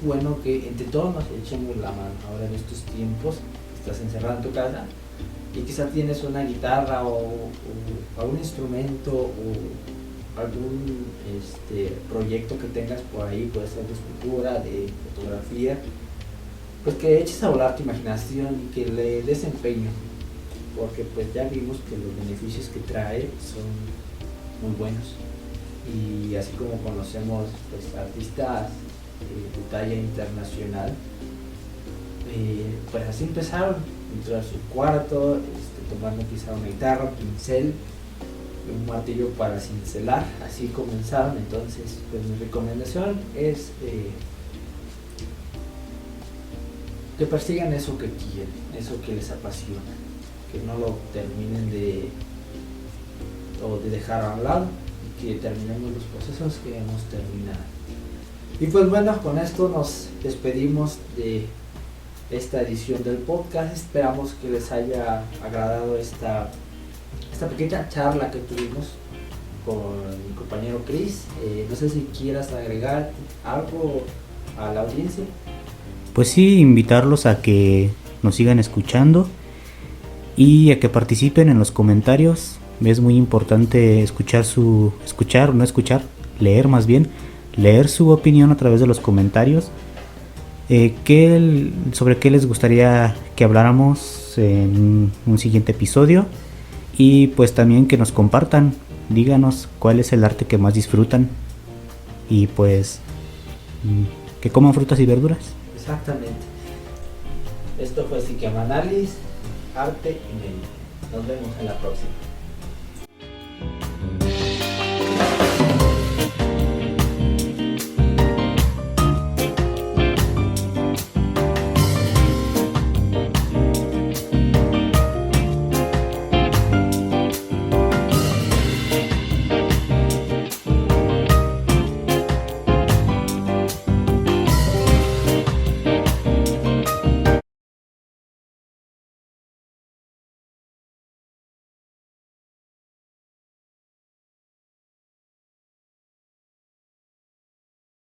[SPEAKER 2] bueno que entre todos nos echemos la mano ahora en estos tiempos. Estás encerrado en tu casa y quizás tienes una guitarra o algún instrumento o algún proyecto que tengas por ahí, puede ser de escultura, de fotografía, pues que eches a volar tu imaginación y que le des empeño, porque pues ya vimos que los beneficios que trae son muy buenos. Y así como conocemos pues artistas de talla internacional, pues así empezaron, dentro de su cuarto, tomando quizá una guitarra, un pincel, un martillo para cincelar, así comenzaron. Entonces pues mi recomendación es que persigan eso que quieren, eso que les apasiona, que no lo terminen de dejar a un lado, y que terminemos los procesos que hemos terminado. Y pues bueno, con esto nos despedimos de esta edición del podcast. Esperamos que les haya agradado esta pequeña charla que tuvimos con mi compañero Chris. No sé si quieras agregar algo a la audiencia.
[SPEAKER 1] Pues sí, invitarlos a que nos sigan escuchando y a que participen en los comentarios. Es muy importante leer más bien, leer su opinión a través de los comentarios. Sobre qué les gustaría que habláramos en un siguiente episodio, y pues también que nos compartan, díganos cuál es el arte que más disfrutan, y pues que coman frutas y verduras.
[SPEAKER 2] Exactamente. Esto fue Psiqueanálisis, arte y mente. Nos vemos en la próxima.